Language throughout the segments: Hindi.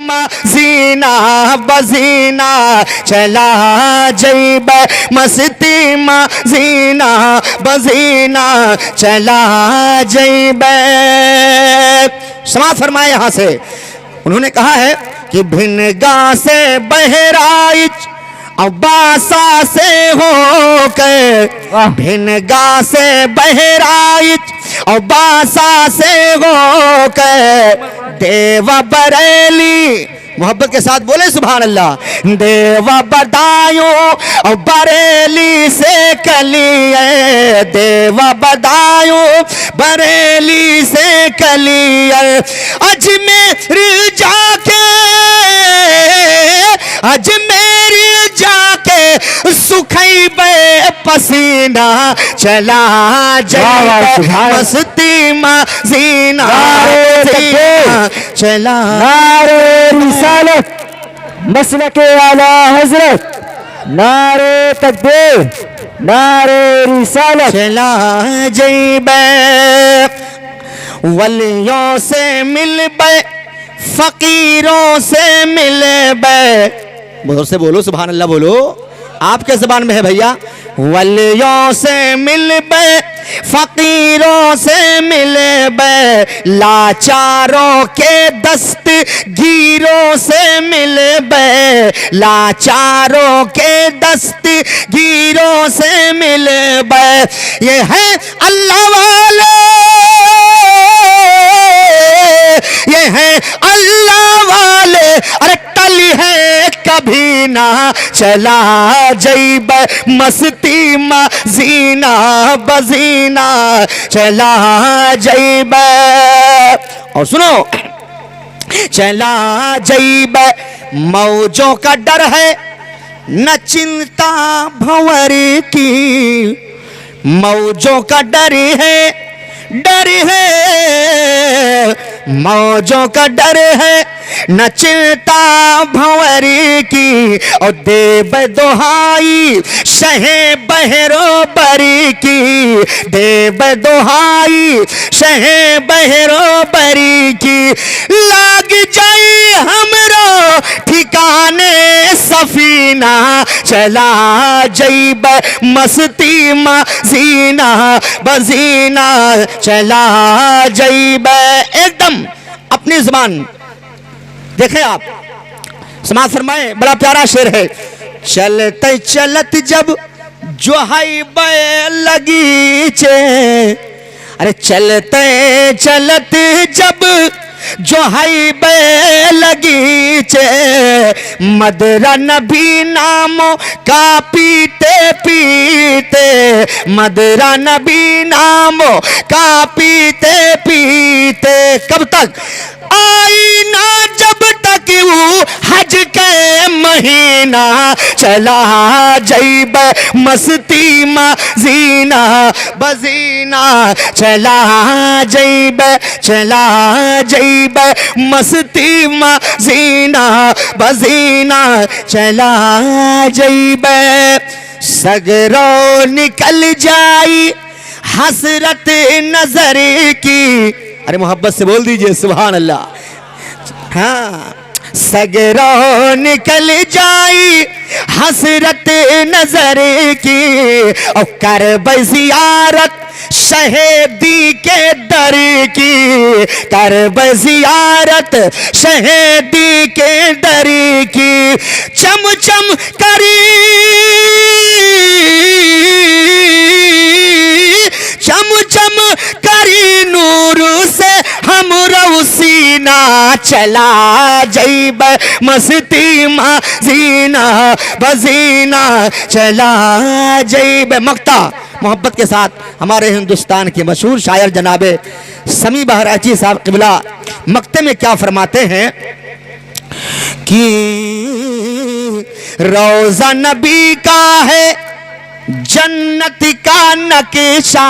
मजीना बजीना चला जैब मस्ती मजीना बजीना चला जैब। समाज फरमाए यहां से। उन्होंने कहा है कि भिनगा से बहराइच और बासा से होकर, भिनगा से बहराइच और बासा से होकर देवा बरेली, मोहब्बत के साथ बोले सुभान अल्लाह, देवा बदायूं और बरेली से कलिए, देवा बदायूं बरेली से कलिए, अजमेर जाके, अजमेर जाके सुखैबे पसीना चला जैब मस्ती मजीना चला। नारे रिसालत मसलके आला हजरत, नारे तकबीर, नारे रिसालत चला जैब वलियों से मिलबे फकीरों से मिलबे। बोलो से बोलो सुभान अल्लाह बोलो, आपके ज़बान में है भैया। वलियों से मिलबे फकीरों से मिलबे, लाचारों के दस्तगीरों से मिलबे, लाचारों के दस्तगीरों से मिलबे। ये है अल्लाह वाले, ये है अल्लाह वाले, अरे टल है कभी ना चला जैब मस्ती मजीना बजीना चला जैब। और सुनो, चला जैब मौजों का डर है न चिंता भंवर की, मौजों का डर है, डर है मौजों का डर है न चिंता भंवरी की, और देव दोहाई शहे बहरो बरी की, देव दोहाई शहे बहरो बरी की, लाग जाई हमरो ठिकाने सफीना चला जैब मस्ती मजीना बजीना चला जैब। एकदम अपनी जुबान देखें आप, समाज फरमाए, बड़ा प्यारा शेर है। चलते चलत जब जो हाई बे लगी चे, अरे चलते चलत जब जो हाई बे लगी चे, मदरा नबी नामों का पीते पीते, मदरा नबी नामों का पीते पीते, कब तक आई ना जब तक वो हज के महीना चला जैब मस्ती मजीना बजीना चला जैब, चला जैब मस्ती मजीना बजीना चला जैब। सगरो निकल जाई हसरत नजर की, अरे मोहब्बत से बोल दीजिए सुभान अल्लाह। हाँ, सगरो निकल जाई हसरत नजर की, और कर जियारत शहीदी के दर की, कर जियारत शहीदी के दर की, चम चम करी चम चम करी नूर से हम रौसीना चला जैब मस्ती मजीना बजीना चला जैब। मक्ता मोहब्बत के साथ हमारे हिंदुस्तान के मशहूर शायर जनाबे समी बहराइची साहब क़िबला मक्ते में क्या फरमाते हैं कि रोज़ा नबी का है जन्नत का नक्शा,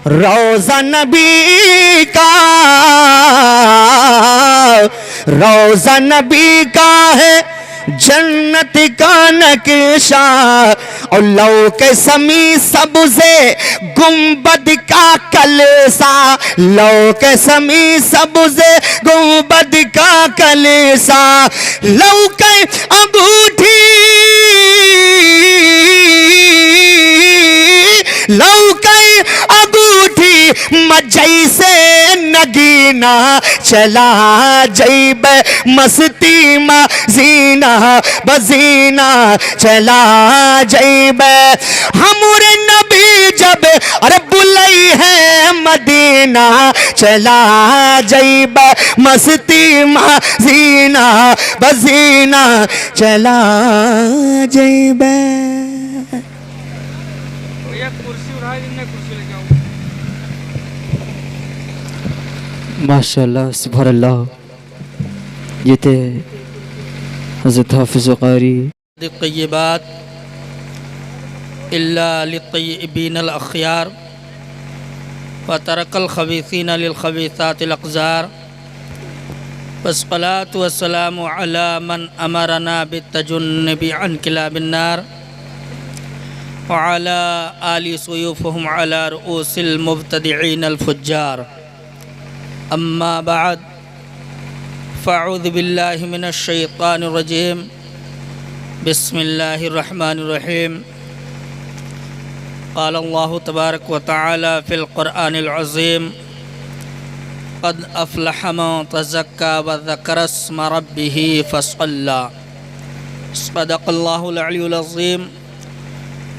रोज़ा नबी का, रोज़ा नबी का है जन्नत का नक्शा और लौ के समी सबसे गुंबद का कलेसा, लौ के समी सबसे गुंबद का कलेसा, लौ के अंगूठी लौ के अंगूठी मजई से नगीना चला जैब मस्ती मा जीना बजीना चला जैब हमरे नबी जब अरे बुलई है मदीना चला जैब मस्ती मा जीना बजीना चला जैब। माशाअल्लाह सुभानअल्लाह। ये थे हज़रत हाफिज़ क़ारी। तय्यबात इल्ला लित्तय्यबीन अल-अख़यार व तरकल ख़बीसीन लिल-ख़बीसातिल अक़ज़ार वस्सलातु वस्सलामु अला मन अमरना बित्तजन्नुबि अन किलाबिन नार व अला आलि सुयूफ़ुहुम अला रुऊसिल मुब्तदिईन अल-फुज्जार। अम्मा बाद फ़अऊज़ु बिल्लाहि मिनश शैतानिर रजीम बिस्मिल्लाहिर रहमानिर रहीम। क़ाल अल्लाहु तबारक व तआला फ़िल क़ुरआनिल अज़ीम क़द अफ़लह मन तज़क्का व ज़करा इस्म रब्बिही फ़सल्ला। सदक़ल्लाहुल अलियुल अज़ीम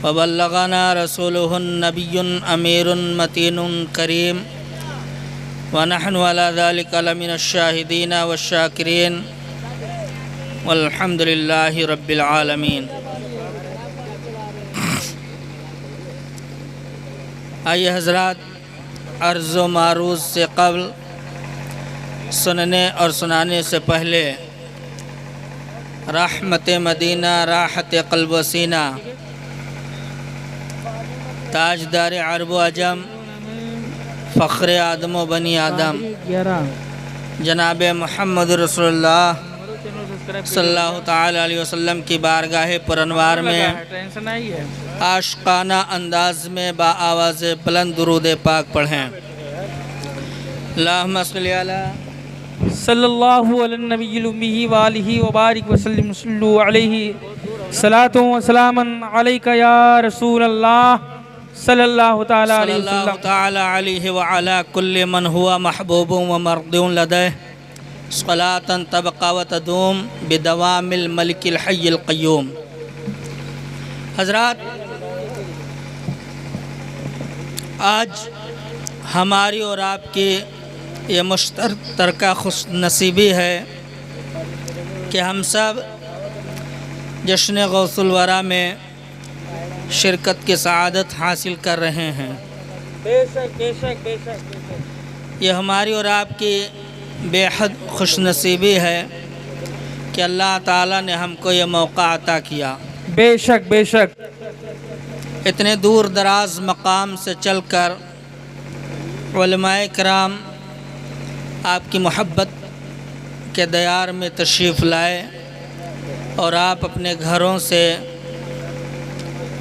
व बल्लगना रसूलुहुन नबियुन अमीरुन मतीनुन करीम व नहनु अला ज़ालिका लमिनश शाहिदीन व शाकिरीन वल्हम्दुलिल्लाहि रब्बिल आलमीन। आइए हज़रात, अर्ज़ व मारूज़ से क़ब्ल, सुनने और सुनाने से पहले रहमत मदीना राहत क़ल्ब व सीना ताजदार अरब व अजम फ़ख्र आदम व बनी आदम जनाब मोहम्मद रसूलुल्लाह सल्लल्लाहु ताला अलैहि वसल्लम की बारगाह पुरनवार में आशिकाना अंदाज में बाआवाज़ बुलंद दुरूद पाक पढ़ें। अल्लाहुम्मा सल्लि अला सल्लल्लाहु अलैहि नबिय्यिल उम्मी व आलिहि व बारिक व सल्लिम सल्लु अलैहि सलातु व सलामन अलैका या रसूल अल्लाह सल्लल्लाहु ताला अलैहि व अला कुल्लि मन हुवा महबूबुन व मर्दून लदैह सलातन तबक़ा व तदूम बिदवामिल मलिकिल हय्यिल क़य्यूम। हज़रात, आज हमारी और आपकी ये मुश्तरका खुशनसीबी है कि हम सब जश्न गौसुल वरा में शिरकत की सआदत हासिल कर रहे हैं। बेशक बेशक बेशक बेशक। ये हमारी और आपकी बेहद खुशनसीबी है कि अल्लाह ताला ने हमको ये मौका अता किया। बेशक बेशक। इतने दूर दराज मकाम से चलकर उलमाए किराम आपकी मोहब्बत के दयार में तशरीफ़ लाए और आप अपने घरों से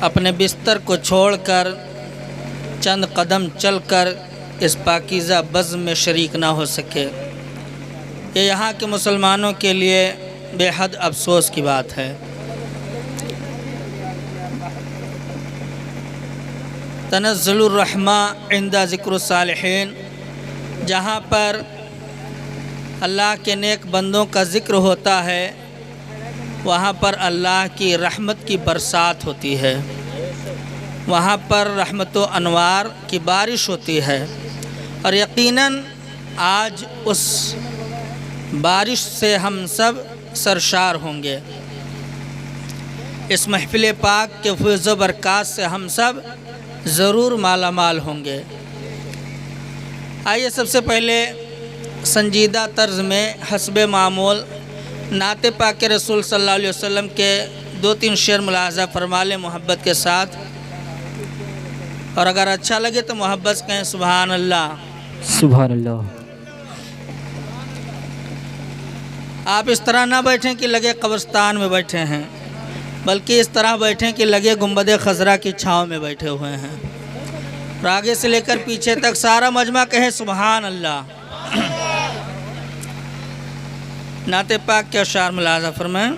अपने बिस्तर को छोड़कर चंद कदम चलकर इस पाकीज़ा बज़्म में शरीक ना हो सके। ये यहाँ के मुसलमानों के लिए बेहद अफसोस की बात है। तनज़्ज़ुलुर रहमा इंदा ज़िक्रुस सालिहीन, जहाँ पर अल्लाह के नेक बंदों का ज़िक्र होता है वहाँ पर अल्लाह की रहमत की बरसात होती है, वहाँ पर रहमत व अनवार की बारिश होती है। और यकीनन आज उस बारिश से हम सब सरशार होंगे। इस महफिल पाक के फैज़ व बरक़ात से हम सब ज़रूर माला माल होंगे। आइए सबसे पहले संजीदा तर्ज में हस्बे मामूल नाते पाक रसूल सल्लल्लाहु अलैहि वसल्लम के 2-3 शेर मुलाहज़ा फरमा लें मोहब्बत के साथ, और अगर अच्छा लगे तो मोहब्बत से कहें सुभान अल्लाह। सुभान अल्लाह। आप इस तरह ना बैठें कि लगे कब्रिस्तान में बैठे हैं, बल्कि इस तरह बैठें कि लगे गुंबद खजरा की छाँव में बैठे हुए हैं। और आगे से लेकर पीछे तक सारा मजमा कहे सुबहान अल्लाह। नाते पाक के अशार मुलाज़ा फरमाएं।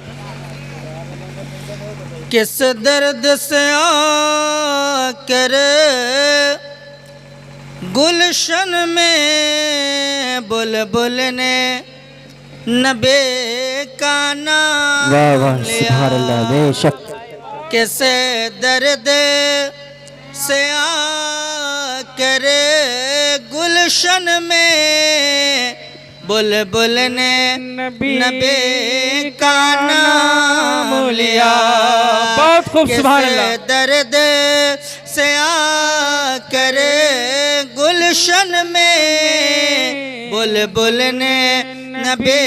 किस दर्द से आकर गुलशन में बुलबुल ने नबे का नाम वाह वाह लिया। सुभान अल्लाह, बेशक। किस दर्द से आकर गुलशन में बुलबुल ने नबी का नाम लिया। बहुत खूब, सुभान अल्लाह। किस दर्द से आकर गुलशन में बुलबुल ने नबी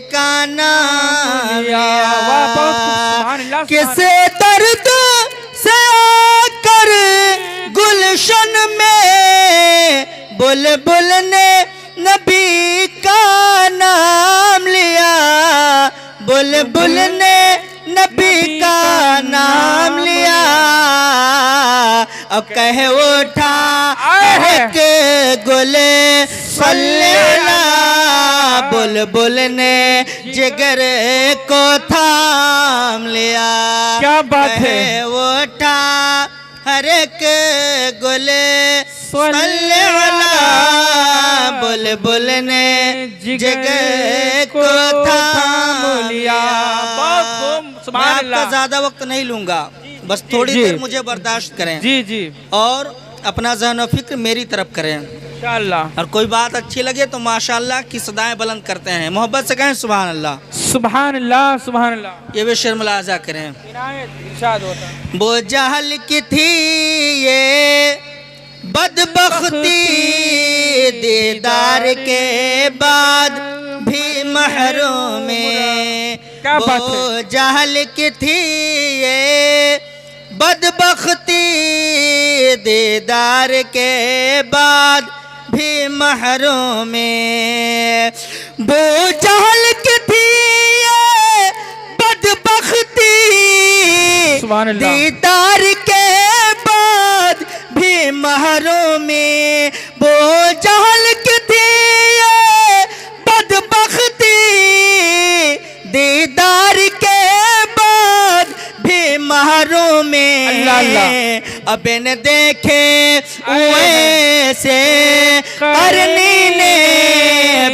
का नाम लिया। वाह, बहुत खूब, सुभान अल्लाह, किस दर्द से आकर गुलशन में बुलबुल ने नबी का नाम लिया। बुलबुल ने नबी का नाम लिया। अब कह उठा के गुले सल्लेला। बुलबुल ने जिगर को थाम लिया। क्या बात है। कह उठा हर एक गुले सल्लेला। बुलबुल ने जिगर को थाम लिया। बहुत खूब, मैं सुभान आपका अल्लाह। ज्यादा वक्त नहीं लूंगा, बस थोड़ी जी। देर मुझे बर्दाश्त करें जी जी, और अपना ज़हन व फिक्र मेरी तरफ करें। इंशाअल्लाह। और कोई बात अच्छी लगे तो माशाअल्लाह की सदाएं बुलंद करते हैं। मोहब्बत से कहें सुभान अल्लाह। सुभान अल्लाह, सुभान अल्लाह। ये भी शेर मुलाजा करें। इरशाद होता। वो जहल की थी ये बदबख्ती, दीदार के बाद भी महरूम में। क्या बात है। वो जहल की थी ये बदबख्ती, दीदार के बाद भी महरूम में। वो जहल की थी ये बदबख्ती, सुभान अल्लाह। दीदार के बाद भी महरूम में। वो जहल की थी ये बदबख्ती, दीदार के बाद भी महरूम में। अल्लाह अल्लाह। अब न देखे वैसे करनी ने,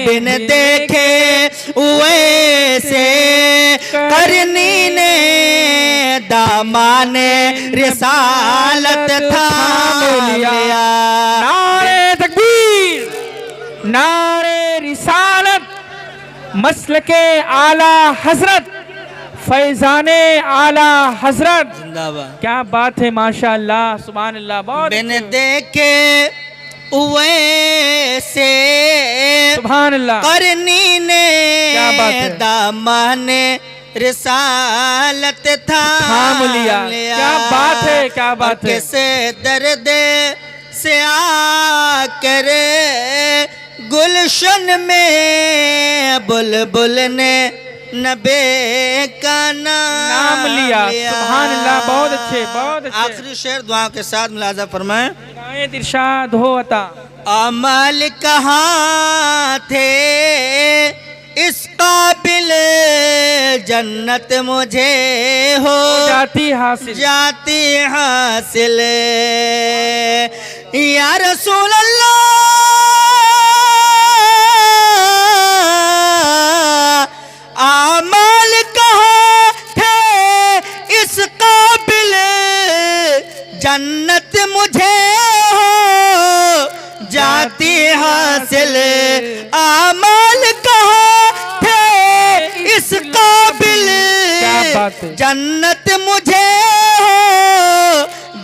बिन देखे वैसे करनी ने। दामान रिसालत थाम लिया। नारे तकबीर, नारे रिसालत, मसलके आला हजरत, फैजाने आला हजरत। जिंदाबाद। क्या बात है, माशाअल्लाह, सुभान अल्लाह। बहुत बिन देखे वैसे सुभान अल्लाह। करनी ने। क्या बात है। दामन रिसालत थाम लिया। क्या बात है, क्या बात है। कैसे दर्द से आकर गुलशन में बुलबुल ने नबे का नाम लिया। सुभान अल्लाह, बहुत अच्छे, बहुत अच्छे। आखिरी शेर दुआ के साथ मुलाजा फरमाएं। हिदायत इरशाद हो अता। अमल कहाँ थे इस काबिल, जन्नत मुझे हो जाती हासिल। जाती हासिल। या रसूल अल्लाह आमाल कहाँ थे इस काबिल, जन्नत मुझे हो जाती हासिल। आमाल कहाँ थे इस काबिल, क्या बात है। जन्नत मुझे हो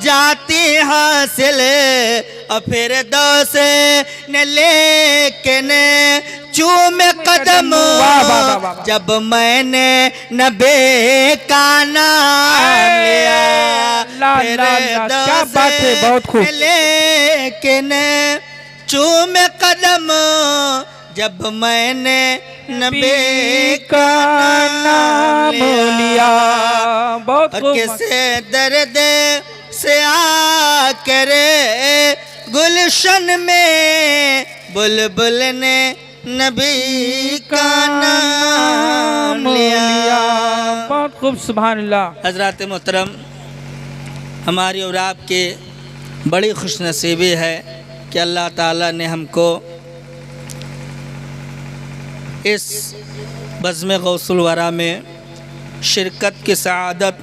जाती हासिल। और फिर दोस ने लेकिन चूम कदम, वाह, वाह, वाह, वाह। जब मैंने नबी का नाम लिया। ला, फिर ला, ला, क्या दोस बात है, बहुत खूब। ने लेकिन चूम कदम, जब मैंने नबी का नाम लिया। बहुत खूब। किसे दर्द से आकर गुलशन में बुलबुल ने नबी का नाम लिया। बहुत खूब, सुभान अल्लाह। हज़रात मोहतरम, हमारी और आपके बड़ी खुशनसीबी है कि अल्लाह ताला ने हमको इस बज़्म गौसुल वरा में शिरकत की सआदत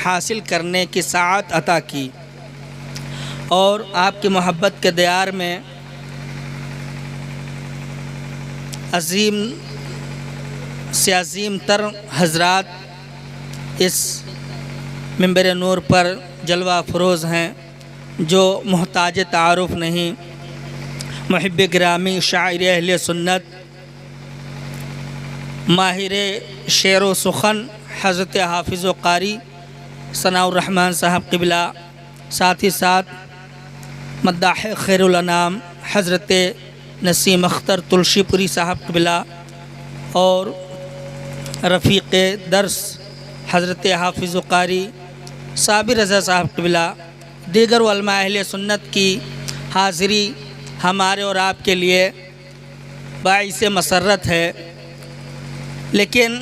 हासिल करने की साअत अता की और आपकी मोहब्बत के दयार में अज़ीम से अज़ीम तर हज़रात इस मिंबर नूर पर जलवा फरोज़ हैं, जो मोहताज तारुफ़ नहीं, मुहिब गिरामी, शायर अहले सुन्नत, माहिर शेर व सुखन हज़रत हाफिज़ व कारी सनाउर रहमान साहब क़िबला, साथ ही साथ मद्दाह खैरुल अनाम हज़रत नसीम अख्तर तुलसीपुरी साहब क़िबला और रफ़ीक़ दर्स हज़रत हाफिज़ व कारी साबिर रज़ा साहब क़िबला, दीगर उलमा अहले सुन्नत की हाज़िरी हमारे और आपके लिए बाइस मसरत है। लेकिन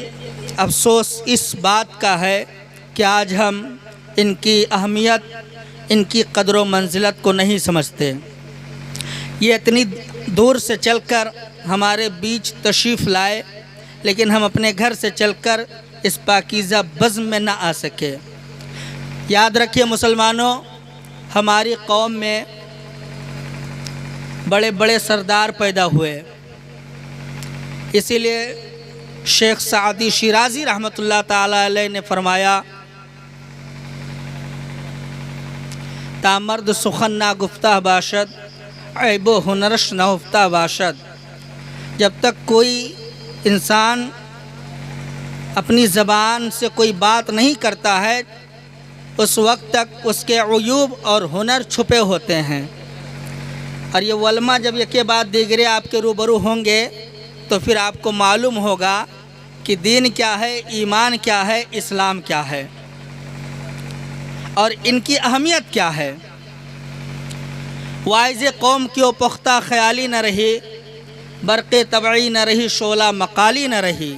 अफसोस इस बात का है कि आज हम इनकी अहमियत, इनकी क़द्र व मंजिलत को नहीं समझते। ये इतनी दूर से चलकर हमारे बीच तशरीफ़ लाए, लेकिन हम अपने घर से चलकर इस पाकीज़ा बज़्म में ना आ सके। याद रखिए मुसलमानों, हमारी कौम में बड़े बड़े सरदार पैदा हुए, इसीलिए शेख सादी शिराज़ी रहमतुल्लाह ताला अलैह ने फरमाया, तामर्द सुखन ना गुफ्ता बाशद, ऐबो हुनरश ना हुफ्ता बाशद। जब तक कोई इंसान अपनी ज़बान से कोई बात नहीं करता है, उस वक्त तक उसके अयूब और हुनर छुपे होते हैं। और ये उलमा जब एक के बाद दीगरे आपके रूबरू होंगे तो फिर आपको मालूम होगा कि दीन क्या है, ईमान क्या है, इस्लाम क्या है और इनकी अहमियत क्या है। वाइज़ कौम की वो पुख्ता ख़याली न रही, बरक़ तबई न रही, शोला मकाली न रही,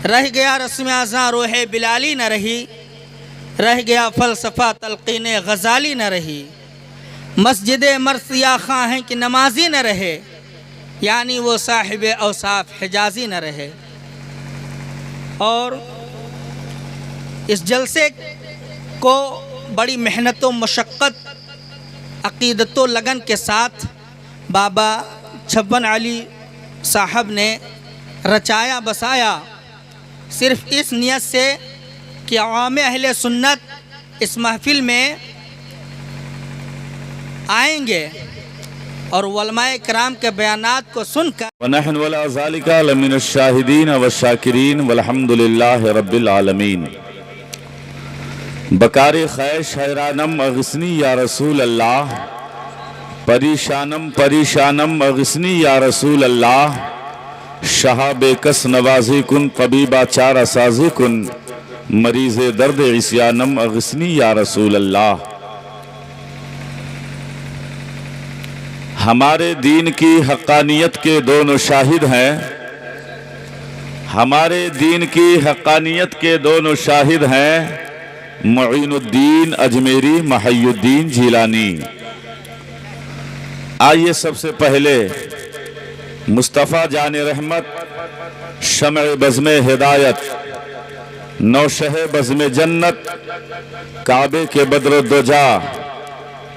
रह गया रस्म आज़ां रोह बिलाली न रही, रह गया फ़लसफ़ा तलक़ीन गज़ाली न रही, मस्जिद मरसिया खां हैं कि नमाजी न रहे, यानी वो साहिब औसाफ हिजाजी न रहे। और इस जलसे को बड़ी मेहनत व मशक्क़त, अक़ीदत व लगन के साथ बाबा छब्बन अली साहब ने रचाया बसाया, सिर्फ़ इस नियत से कि अवाम अहले सुन्नत इस महफ़िल में आएंगे और उलमाए कराम के बयानात को सुनकर वनहनु अला ज़ालिका लमिनश शाहिदीन व शाकिरीन वल्हम्दुलिल्लाहि रब्बिल आलमीन। बकार खैश हैरानम अगस्नी या रसूल अल्लाह, परेशानम परेशानम अगस्नी या रसूल अल्लाह, शहाबे कस नवाज़ी कुन तबीबा चारा साज़ी कुन, मरीज़ दर्द इस्यानम अगस्नी या रसूल अल्लाह। हमारे दीन की हक़ानियत के दोनों शाहिद हैं, हमारे दीन की हक़ानियत के दोनों शाहिद हैं, मुईनुद्दीन अजमेरी, महयुद्दीन जिलानी। आइए सबसे पहले मुस्तफ़ा जाने रहमत, शमअ बज़्म हिदायत, नौशह बज़्म जन्नत, काबे के बद्रुद्दुजा,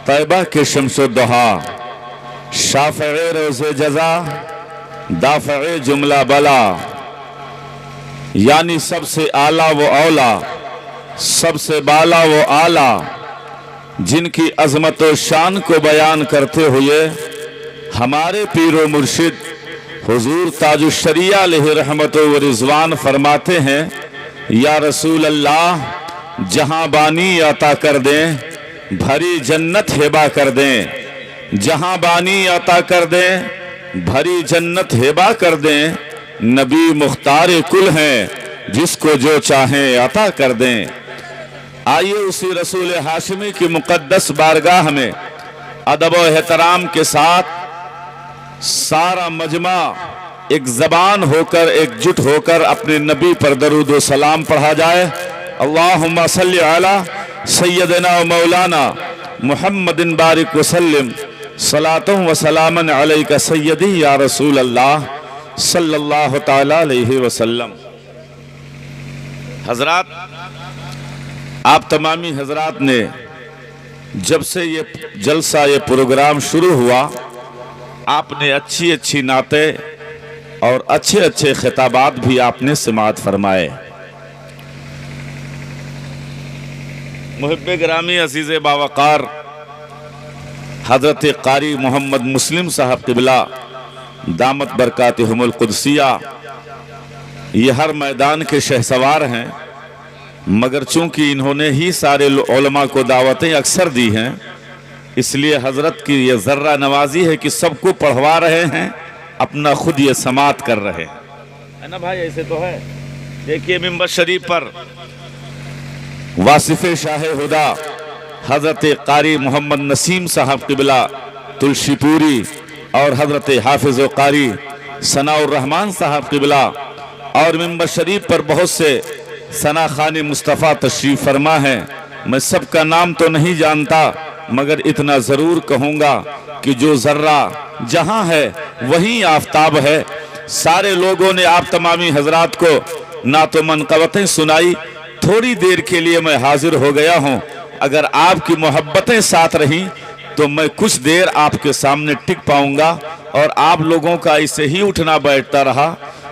तैबा के शम्सुद्दुहा, शाफ़िए रोज़े जज़ा, दाफ़िए जुमला बला, यानी सबसे आला वो औला, सबसे बाला वो आला, जिनकी अज़मत व शान को बयान करते हुए हमारे पीरो मुर्शिद हुजूर ताजुश्शरिया अलैहि रहमत व रिज़वान फरमाते हैं, या रसूल अल्लाह, जहाँ बानी अता कर दें, भरी जन्नत हिबा कर दें, जहाँ बानी अता कर दें, भरी जन्नत हेबा कर दें। नबी मुख्तार कुल हैं, जिसको जो चाहें अता कर दें। आइए उसी रसूल हाशिमी की मुक़द्दस बारगाह में अदब व एहतराम के साथ सारा मजमा एक ज़बान होकर, एकजुट होकर अपने नबी पर दरूद व सलाम पढ़ा जाए। अल्लाहुम्मा सल्ली अला सय्यदना व मौलाना मुहम्मदिन बारिक वसल्लिम सलातुम व सलामन अलैका सय्यदी या रसूल अल्लाह सल्लल्लाहु ताला अलैहि वसल्लम। हजरात, आप तमामी हजरात ने जब से ये जलसा, ये प्रोग्राम शुरू हुआ, आपने अच्छी अच्छी नातें और अच्छे अच्छे खिताबात भी आपने समाअत फरमाए। मुहिब्बे गिरामी अजीज़ बावकार हज़रत कारी मोहम्मद मुस्लिम साहब क़िबला दामत बरकातहुमुल क़ुदसिया ये हर मैदान के शहसवार हैं, मगर चूंकि इन्होंने ही सारे उलमा को दावतें अक्सर दी हैं, इसलिए हज़रत की ये ज़र्रा नवाजी है कि सबको पढ़वा रहे हैं, अपना खुद ये समात कर रहे हैं, है ना भाई? ऐसे तो है। देखिए मिंबर शरीफ पर वासिफ़े शाह हुदा हज़रत कारी मोहम्मद नसीम साहब क़िबला तुलसीपुरी और हज़रत हाफिज़ कारी सनाउर रहमान साहब क़िबला और मिंबर शरीफ पर बहुत से सना खानी मुस्तफ़ा तशरीफ़ फरमा है। मैं सबका नाम तो नहीं जानता, मगर इतना ज़रूर कहूँगा कि जो ज़र्रा जहाँ है वहीं आफताब है। सारे लोगों ने आप तमामी हजरात को ना तो मनक़बतें सुनाई, थोड़ी देर के लिए मैं हाजिर हो गया हूँ। अगर आपकी मोहब्बतें साथ रहीं तो मैं कुछ देर आपके सामने टिक पाऊंगा, और आप लोगों का ऐसे ही उठना बैठता रहा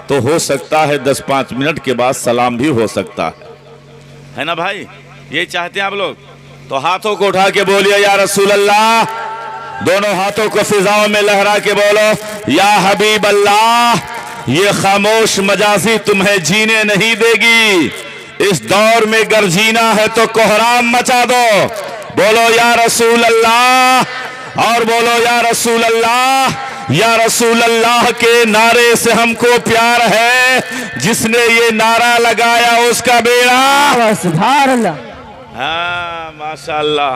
तो हो सकता है 10-5 मिनट के बाद सलाम भी हो सकता है ना भाई? ये चाहते हैं आप लोग? तो हाथों को उठा के बोलिए या रसूल अल्लाह, दोनों हाथों को फिजाओं में लहरा के बोलो या हबीब अल्लाह। ये खामोश मजाजी तुम्हें जीने नहीं देगी, इस दौर में गर जीना है तो कोहराम मचा दो। बोलो या रसूल अल्लाह और बोलो या रसूल अल्लाह। या रसूल अल्लाह के नारे से हमको प्यार है, जिसने ये नारा लगाया उसका बेड़ा। सुभान अल्लाह। हाँ माशाअल्लाह,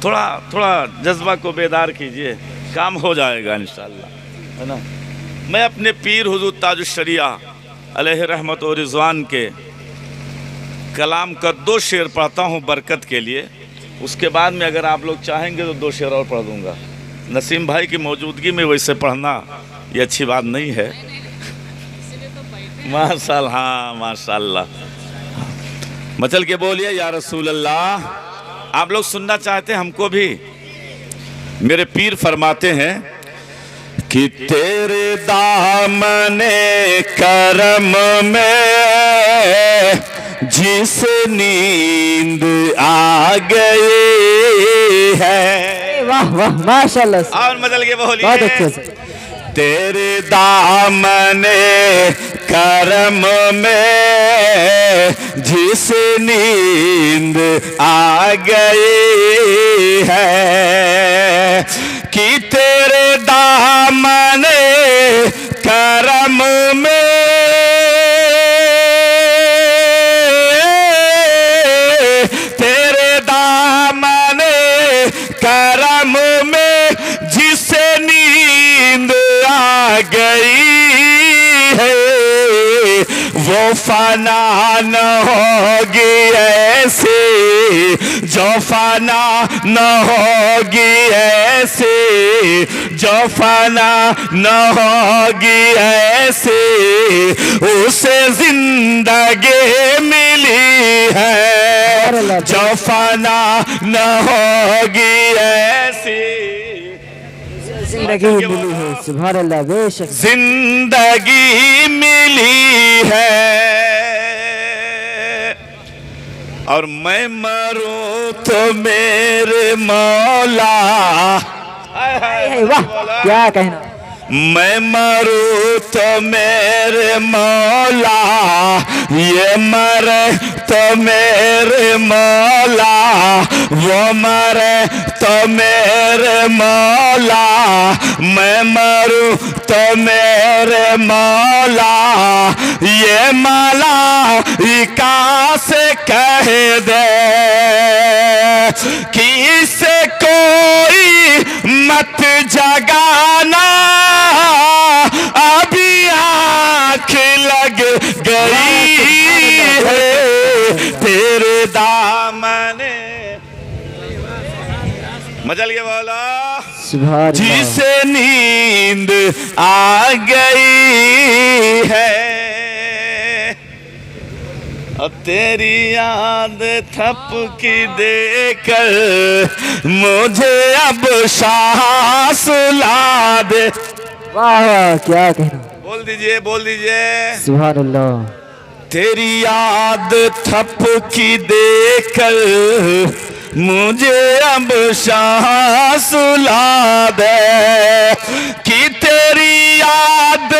थोड़ा थोड़ा जज्बा को बेदार कीजिए, काम हो जाएगा इंशाअल्लाह, है ना? मैं अपने पीर हुजूर ताजुश शरिया अलैहि रहमत और रिज़वान के कलाम का 2 शेर पढ़ता हूँ बरकत के लिए। उसके बाद में अगर आप लोग चाहेंगे तो 2 शेर और पढ़ दूँगा। नसीम भाई की मौजूदगी में वैसे पढ़ना ये अच्छी बात नहीं है। माशाअल्लाह, हाँ माशाअल्लाह। मचल के बोलिए या रसूल अल्लाह। आप लोग सुनना चाहते हैं हमको भी? मेरे पीर फरमाते हैं कि तेरे दामने करम में जिस नींद आ गई है। वाह वाह माशाअल्लाह। और मचल के बोलिए बहुत अच्छे से। तेरे दामने करम में जिस नींद आ गई है, कि तेरे दामने करम में करम में जिसे नींद आ गई है, वो फना न होगी ऐसे, जो फना न होगी ऐसे, जो फना न होगी ऐसे, उसे जिंदगी मिली है। जो फना न होगी ऐसी, जिंदगी मिली है। सुभान अल्लाह, बेशक जिंदगी मिली है। और मैं मरूं तो मेरे मौला, वाह क्या कहना। मैं मरूं तो मेरे मौला ये मरे तो मेरे मौला, वो मरे तो मेरे मौला, मैं मरूं तो मेरे मौला, ये मलाइका से कह दे कि इसे कोई मत जगाना, अभी आँख लग गई है तेरे दामने। मचल के बोला सुभान अल्लाह। जिसे नींद आ गई है, और तेरी याद थपकी देकर मुझे अब सांस ला दे। वाह वाह, क्या कहना। बोल दीजिए, बोल दीजिए। सुभान अल्लाह। तेरी याद थपकी देकर मुझे अब सांस ला दे, कि तेरी याद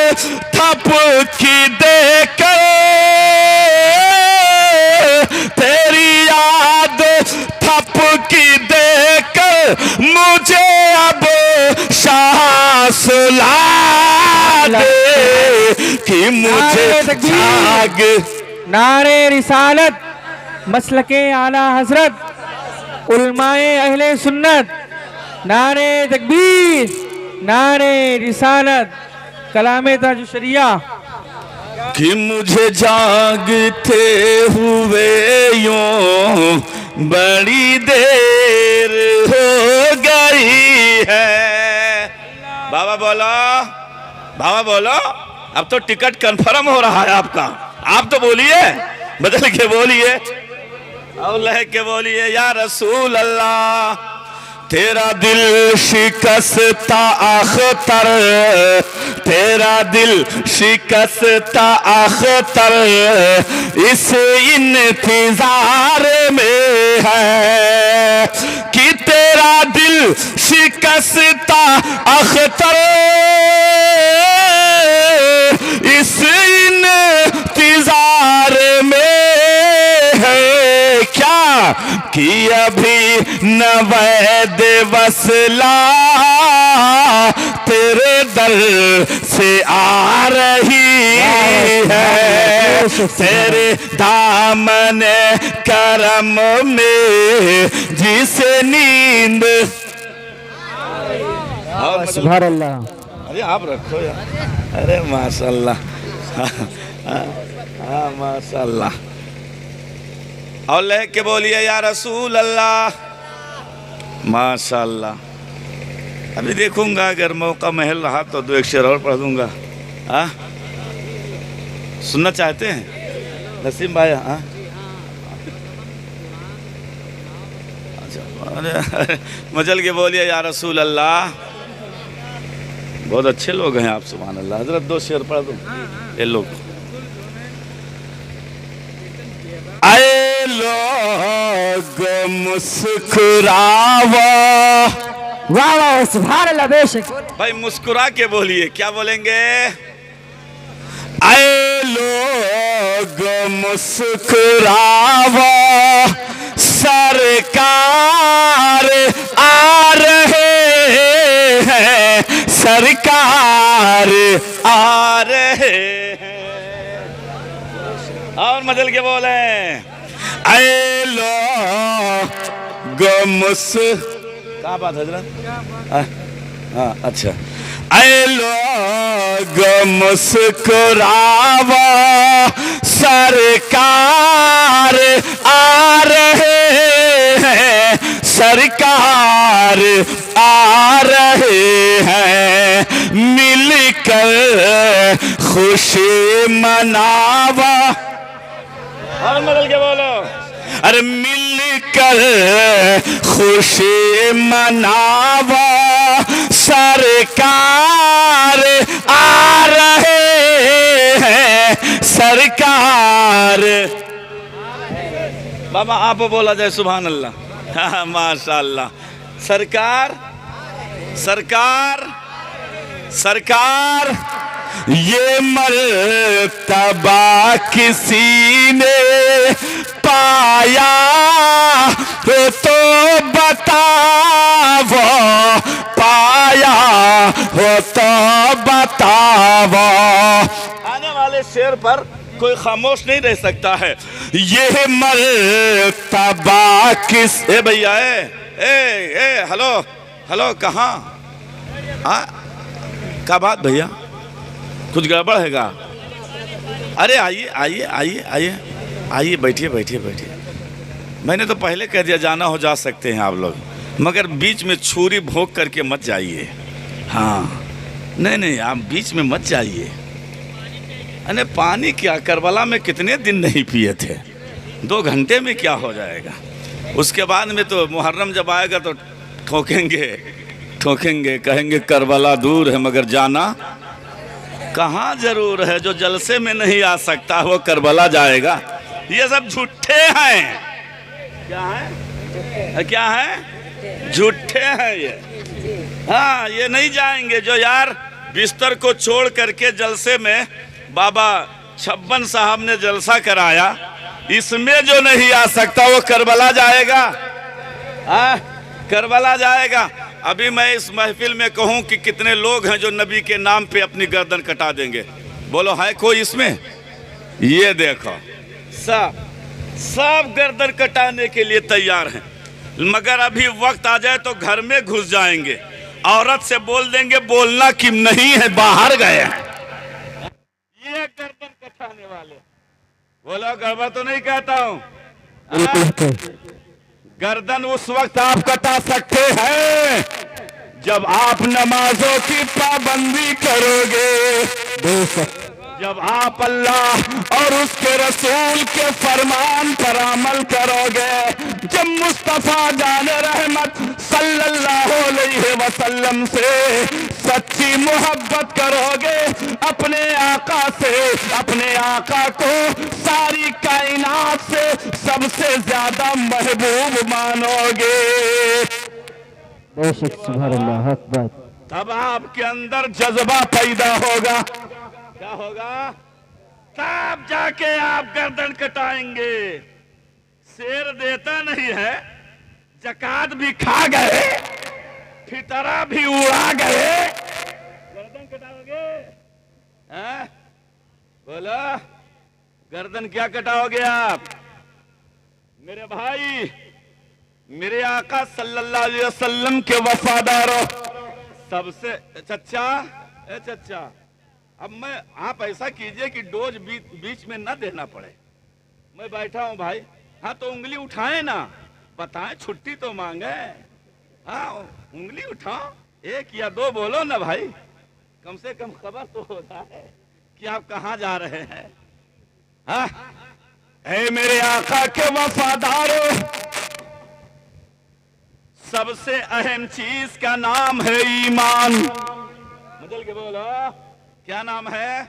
थपकी देकर, तेरी याद थपकी देकर मुझे अब सांस ला दे, कि मुझे जाग। नारे रिसालत, मसलके आला हजरत, उलमाए अहले सुन्नत, नारे तकबीर, नारे रिसालत, कलामे ताज शरिया। कि मुझे जागते हुए यूं बड़ी देर हो गई है। बाबा बोलो, बाबा बोलो, अब तो टिकट कंफर्म हो रहा है आपका। आप तो बोलिए, बदल के बोलिए, और लह के बोलिए, या रसूल अल्लाह, तेरा दिल शिकस्ता अख्तर, तेरा दिल शिकस्ता अख्तर इस इंतजार में है, कि तेरा दिल शिकस्ता अख्तर इस इंतजार में है, क्या कि अभी नवैद वसला तेरे दर से आ रही है, तेरे दामन करम में जिसे नींद। सुभान अल्लाह। अरे आप रखो यार, अरे माशाल्लाह, हाँ माशाल्लाह। और लह के बोलिए, या रसूल अल्लाह। माशाल्लाह। अभी देखूंगा अगर मौका महल रहा तो 2 एक शेर और पढ़ दूंगा। हाँ, सुनना चाहते हैं नसीम भाई? हाँ, अच्छा, अरे मचल के बोलिए, या रसूल अल्लाह। बहुत अच्छे लोग हैं आप, सुभान अल्लाह। हजरत 2 शेर पढ़ दूं ये लोग। आए लोग मुस्कुरावा। वाह वाह, सुभान अल्लाह, बेशक। भाई मुस्कुरा के बोलिए, क्या बोलेंगे? आए लोग मुस्कुरावा, सरकार आ रहे हैं, सरकार आ रहे हैं। और मदल के बोले, आए लोग क्या बात हजरत? हाँ अच्छा। आए लोग मुस्कुरावा, सरकार आ रहे हैं, सरकार आ रहे हैं, मिलकर खुशी मनावा। और बदल के बोलो, अरे मिलकर खुशी मनावा, सरकार आ रहे हैं, सरकार। बाबा आप बोला जाए सुभान अल्लाह। माशाअल्लाह। सरकार, सरकार, सरकार ये मर्तबा किसी ने पाया हो तो बताओ, पाया हो तो बताओ। आने वाले शेर पर कोई खामोश नहीं रह सकता है। ये मर्तबा किस ए भैया ए हेलो हेलो कहाँ क्या बात भैया, कुछ गड़बड़ है क्या? अरे आइए आइए आइए आइए आइए, बैठिए बैठिए बैठिए। मैंने तो पहले कह दिया जाना हो जा सकते हैं आप लोग, मगर बीच में छुरी भोंक करके मत जाइए। हाँ नहीं नहीं, आप बीच में मत जाइए। अरे पानी क्या, करबला में कितने दिन नहीं पिए थे, 2 घंटे में क्या हो जाएगा। उसके बाद में तो मुहर्रम जब आएगा तो ठोकेंगे ठोकेंगे, कहेंगे करबला दूर है मगर जाना कहाँ जरूर है। जो जलसे में नहीं आ सकता वो करबला जाएगा। ये सब झूठे हैं। क्या है, क्या है, झूठे हैं ये। हाँ ये नहीं जाएंगे। जो यार बिस्तर को छोड़ करके जलसे में बाबा छब्बन साहब ने जलसा कराया, इसमें जो नहीं आ सकता वो करबला जाएगा। करबला जाएगा। अभी मैं इस महफिल में कहूं कि कितने लोग हैं जो नबी के नाम पे अपनी गर्दन कटा देंगे, बोलो है कोई इसमें? ये देखो सब गर्दन कटाने के लिए तैयार हैं, मगर अभी वक्त आ जाए तो घर में घुस जाएंगे, औरत से बोल देंगे बोलना कि नहीं है, बाहर गए हैं। ये गर्दन कटाने वाले, बोलो गड़बड़ तो नहीं कहता हूं। गर्दन उस वक्त आप कटा सकते हैं जब आप नमाजों की पाबंदी करोगे, जब आप अल्लाह और उसके रसूल के फरमान पर अमल करोगे, जब मुस्तफा जाने रहमत सल्लल्लाहु अलैहि वसल्लम से सच्ची मोहब्बत करोगे, अपने आका से, अपने आका को सारी कायनात से सबसे ज्यादा महबूब मानोगे, बेशक सुभान अल्लाह हक बात। तब आपके अंदर जज्बा पैदा होगा। क्या होगा? तब जाके आप गर्दन कटाएंगे। शेर देता नहीं है, जकात भी खा गए, फितरा भी उड़ा गए, गर्दन कटाओगे? बोलो गर्दन क्या कटाओगे आप? मेरे भाई, मेरे आका सल्लल्लाहु अलैहि वसल्लम के वफादारों, सबसे चच्चा अब मैं, आप ऐसा कीजिए कि डोज बीच में न देना पड़े। मैं बैठा हूं भाई, हाँ तो उंगली उठाए ना, बताएं, छुट्टी तो मांगे। हाँ उंगली उठाओ, 1 या 2 बोलो ना भाई, कम से कम खबर तो होता है कि आप कहाँ जा रहे हैं। हाँ ऐ मेरे आका के वफादारों, सबसे अहम चीज का नाम है ईमान। बदल के बोलो, क्या नाम है?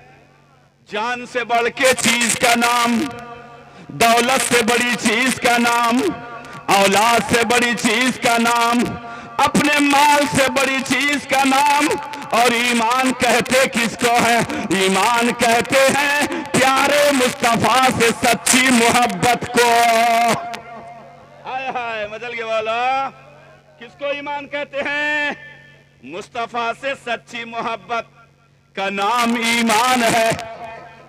जान से बढ़ के चीज का नाम, दौलत से बड़ी चीज का नाम, औलाद से बड़ी चीज का नाम, अपने माल से बड़ी चीज का नाम। और ईमान कहते किसको है? ईमान कहते हैं प्यारे मुस्तफा से सच्ची मोहब्बत को। हाय हाय मदल के बोलो, किसको ईमान कहते हैं? मुस्तफा से सच्ची मोहब्बत का नाम ईमान है।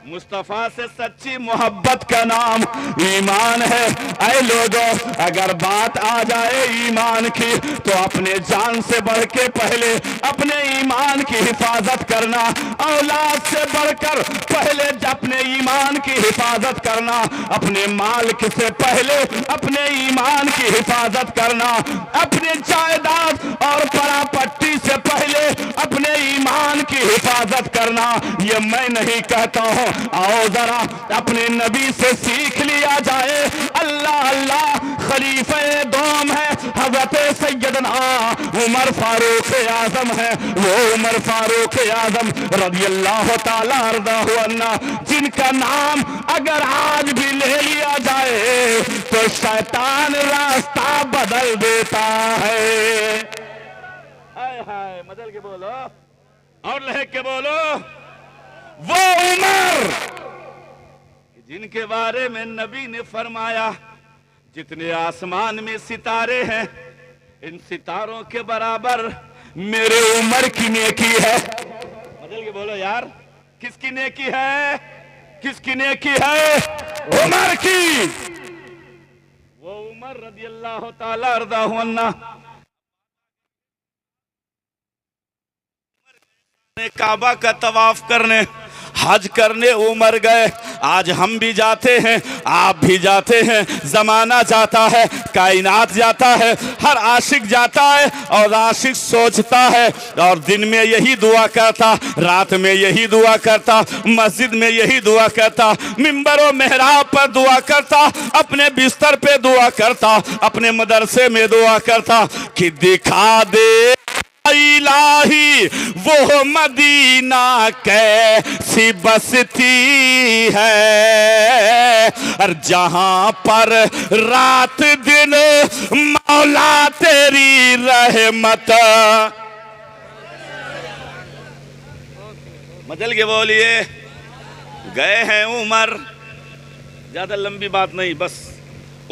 मुस्तफा से सच्ची मोहब्बत का नाम ईमान है। ऐ लोगों, अगर बात आ जाए ईमान की, तो अपने जान से बढ़ के पहले अपने ईमान की हिफाजत करना, औलाद से बढ़कर पहले अपने ईमान की हिफाजत करना, अपने माल से पहले अपने ईमान की हिफाजत करना, अपने जायदाद और परापट्टी से पहले अपने ईमान की हिफाजत करना। ये मैं नहीं कहता हूँ, आओ जरा अपने नबी से सीख लिया जाए। अल्लाह अल्लाह खलीफे दोम है हजरत सैयदना उमर फारूक आजम है, वो उमर फारूक आजम रज़ियल्लाहु ताला अन्हु, जिनका नाम अगर आज भी ले लिया जाए तो शैतान रास्ता बदल देता है। हाय हाय मदल के बोलो और लह के बोलो, वो उमर जिनके बारे में नबी ने फरमाया जितने आसमान में सितारे हैं इन सितारों के बराबर मेरे उमर की नेकी है। बदल के बोलो यार, किसकी नेकी है? किसकी नेकी है? उमर की। वो उमर रज़ी अल्लाह ताला अर्ज़ाहु अन्ना काबा का तवाफ करने, हज करने उमर गए। आज हम भी जाते हैं, आप भी जाते हैं, जमाना जाता है, कायनात जाता है, हर आशिक जाता है और आशिक सोचता है और दिन में यही दुआ करता, रात में यही दुआ करता, मस्जिद में यही दुआ करता, मिंबर और मेहराब पर दुआ करता, अपने बिस्तर पे दुआ करता, अपने मदरसे में दुआ करता कि दिखा दे इलाही वो मदीना कैसी बसती है और जहां पर रात दिन मौला तेरी रहमत। मजल के बोलिए। गए हैं उमर, ज्यादा लंबी बात नहीं, बस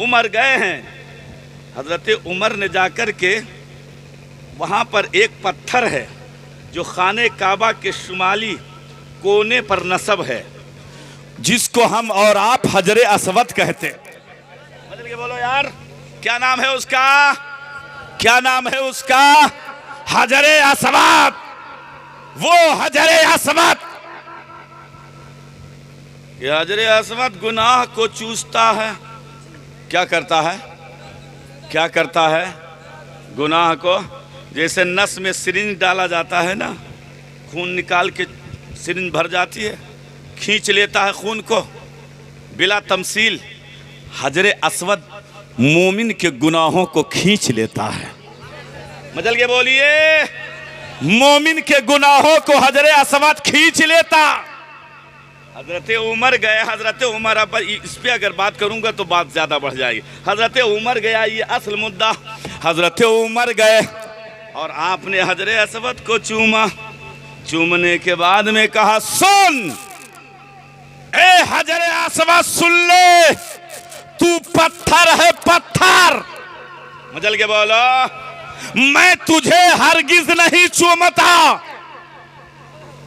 उमर गए हैं। हजरत उमर ने जाकर के वहाँ पर एक पत्थर है जो खाने काबा के शुमाली कोने पर नस्ब है, जिसको हम और आप हजरे अस्वद कहते। बदल के बोलो यार, क्या नाम है उसका? क्या नाम है उसका? हजरे अस्वद। वो हजरे अस्वद, ये हजरे अस्वद गुनाह को चूसता है। क्या करता है? क्या करता है? गुनाह को, जैसे नस में सिरिंज डाला जाता है ना, खून निकाल के सिरिंज भर जाती है, खींच लेता है खून को बिला तमसील। हजरे अस्वद मोमिन के गुनाहों को खींच लेता है। मजल के बोलिए। मोमिन के गुनाहों को हजरे अस्वद खींच लेता। हजरत उमर गए। हजरत उमर, अब इस पे अगर बात करूंगा तो बात ज्यादा बढ़ जाएगी। हजरत उमर गया, ये असल मुद्दा। हजरत उमर गए और आपने हजरे अस्वद को चूमा। चूमने के बाद में कहा, सुन ए हजरे अस्वद, सुन ले, तू पत्थर है, पत्थर। मजल के बोलो, मैं तुझे हरगिज नहीं चूमता,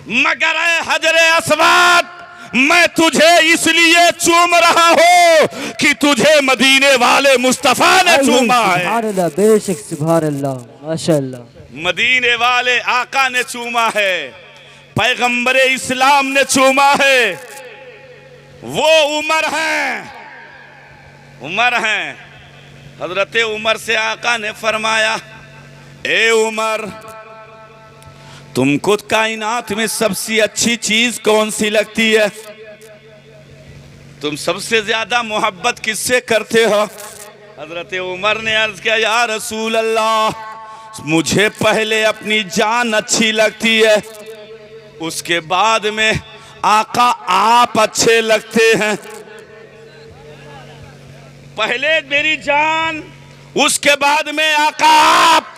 मगर ए हजरे अस्वद मैं तुझे इसलिए चूम रहा हूं कि तुझे मदीने वाले मुस्तफा ने चूमा है। सुभान अल्लाह, बेशक सुभान अल्लाह, माशाअल्लाह। मदीने वाले आका ने चूमा है, पैगंबर इस्लाम ने चूमा है। वो उमर हैं, उमर हैं। हजरत उमर से आका ने फरमाया, ए उमर, तुमको कायनात में सबसे अच्छी चीज कौन सी लगती है? तुम सबसे ज्यादा मोहब्बत किससे करते हो? हजरत उमर ने अर्ज किया, या रसूल अल्लाह, मुझे पहले अपनी जान अच्छी लगती है, उसके बाद में आका आप अच्छे लगते हैं। पहले मेरी जान, उसके बाद में आका आप।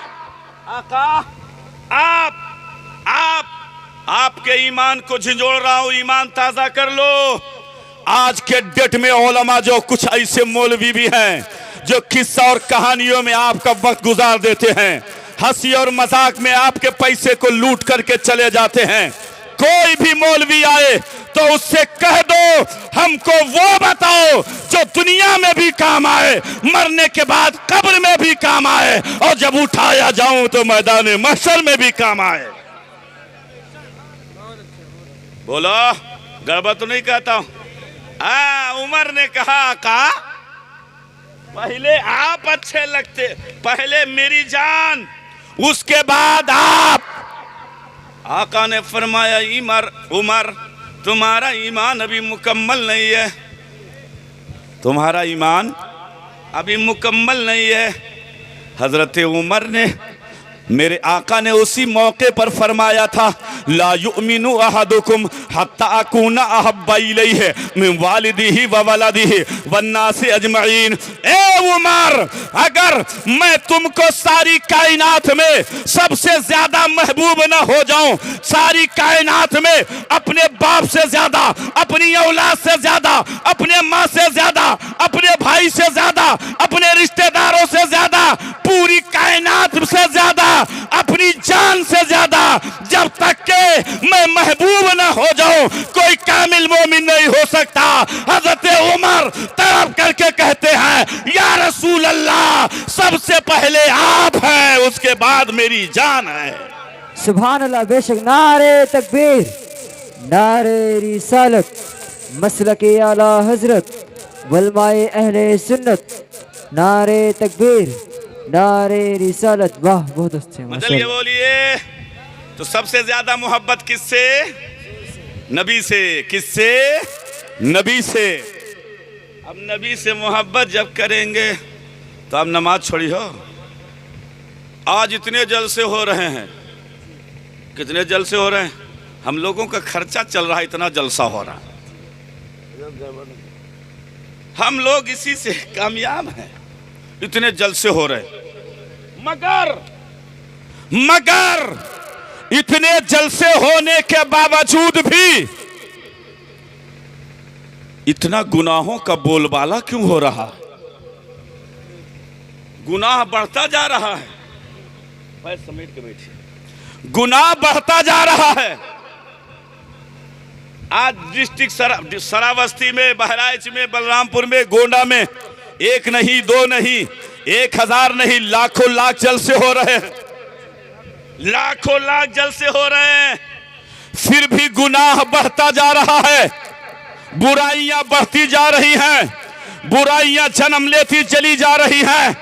आका आप। आपके ईमान को झिझोड़ रहा हूं, ईमान ताजा कर लो। आज के डेट में उलमा जो कुछ ऐसे मौलवी भी हैं जो किस्सा और कहानियों में आपका वक्त गुजार देते हैं, हंसी और मजाक में आपके पैसे को लूट करके चले जाते हैं। कोई भी मौलवी आए तो उससे कह दो, हमको वो बताओ जो दुनिया में भी काम आए, मरने के बाद कब्र में भी काम आए, और जब उठाया जाऊं तो मैदान महशर में भी काम आए। बोलो, गड़बड़ तो नहीं कहता हूं? उमर ने कहा, का पहले आप अच्छे लगते, पहले मेरी जान, उसके बाद आप। आका ने फरमाया, उमर, तुम्हारा ईमान अभी मुकम्मल नहीं है, तुम्हारा ईमान अभी मुकम्मल नहीं है। हजरत उमर ने मेरे आका ने उसी मौके पर फरमाया था, ला युमिनु अहदुकुम हत्ता अकूना अहब्बा इलैहि मिन वालिदिही व वलदिही वन्नासि अजमईन। ए उमर, अगर मैं तुमको सारी कायनात में सबसे ज्यादा महबूब न हो जाऊं, सारी कायनात में अपने बाप से ज्यादा, अपनी औलाद से ज्यादा, अपने माँ से ज्यादा, अपने भाई से ज्यादा, अपने रिश्तेदारों से ज्यादा, पूरी कायनात से ज्यादा, अपनी जान से ज्यादा, जब तक के मैं महबूब न हो जाऊं, कोई कामिल मोमिन नहीं हो सकता। हजरत उमर तड़प करके कहते हैं, या रसूल अल्लाह, सबसे पहले आप हैं, उसके बाद मेरी जान है। सुभान अल्लाह। बेशक। नारे तकबीर, नारे रिसालत, मसलके आला हजरत, वलमाए अहले सुन्नत, नारे तकबीर, नारे रिसालत। वाह, बहुत अच्छे। चलिए बोलिए, तो सबसे ज्यादा मोहब्बत किससे? नबी से। किससे? नबी से। अब नबी से मोहब्बत जब करेंगे तो अब नमाज छोड़ी हो। आज इतने जलसे हो रहे हैं, कितने जलसे हो रहे हैं, हम लोगों का खर्चा चल रहा है, इतना जलसा हो रहा है, हम लोग इसी से कामयाब हैं, इतने जलसे हो रहे हैं। मगर इतने जलसे होने के बावजूद भी इतना गुनाहों का बोलबाला क्यों हो रहा है? गुनाह बढ़ता जा रहा है। पैर समेट के बैठिए। गुनाह बढ़ता जा रहा है। आज डिस्ट्रिक्ट सरावस्ती में, बहराइच में, बलरामपुर में, गोंडा में एक नहीं, दो नहीं, 1000 नहीं, लाखों लाख जलसे हो रहे हैं, लाखों लाख जलसे हो रहे हैं, फिर भी गुनाह बढ़ता जा रहा है, बुराइयां बढ़ती जा रही हैं, बुराइयां जन्म लेती चली जा रही हैं।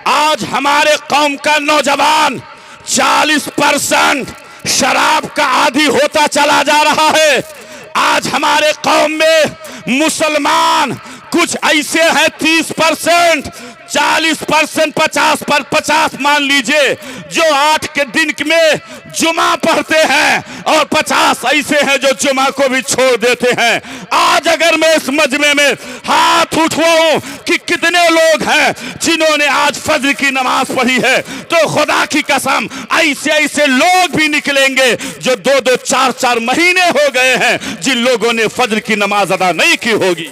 आज हमारे कौम का नौजवान 40% शराब का आदी होता चला जा रहा है। आज हमारे कौम में मुसलमान कुछ ऐसे हैं 30%, 40%, 50 मान लीजिए, जो 8 के दिन में जुमा पढ़ते हैं, और 50 ऐसे हैं जो जुमा को भी छोड़ देते हैं। आज अगर मैं इस मजमे में हाथ उठवाऊं कि कितने लोग हैं जिन्होंने आज फज्र की नमाज पढ़ी है, तो खुदा की कसम ऐसे ऐसे लोग भी निकलेंगे जो 2-2, 4-4 महीने हो गए हैं जिन लोगों ने फज्र की नमाज अदा नहीं की होगी।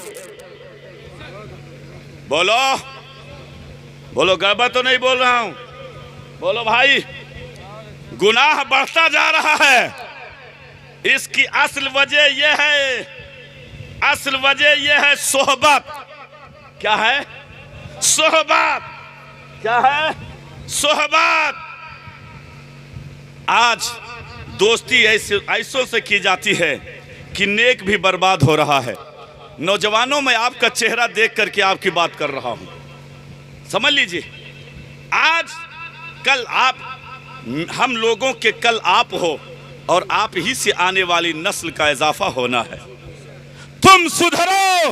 बोलो बोलो, गलत तो नहीं बोल रहा हूं, बोलो भाई। गुनाह बढ़ता जा रहा है। इसकी असल वजह यह है, असल वजह यह है सोहबत। क्या है? सोहबत। क्या है? सोहबत। आज दोस्ती ऐसों से की जाती है कि नेक भी बर्बाद हो रहा है। नौजवानों में आपका चेहरा देख करके आपकी बात कर रहा हूं, समझ लीजिए। आज कल आप, हम लोगों के कल आप हो, और आप ही से आने वाली नस्ल का इजाफा होना है। तुम सुधरो,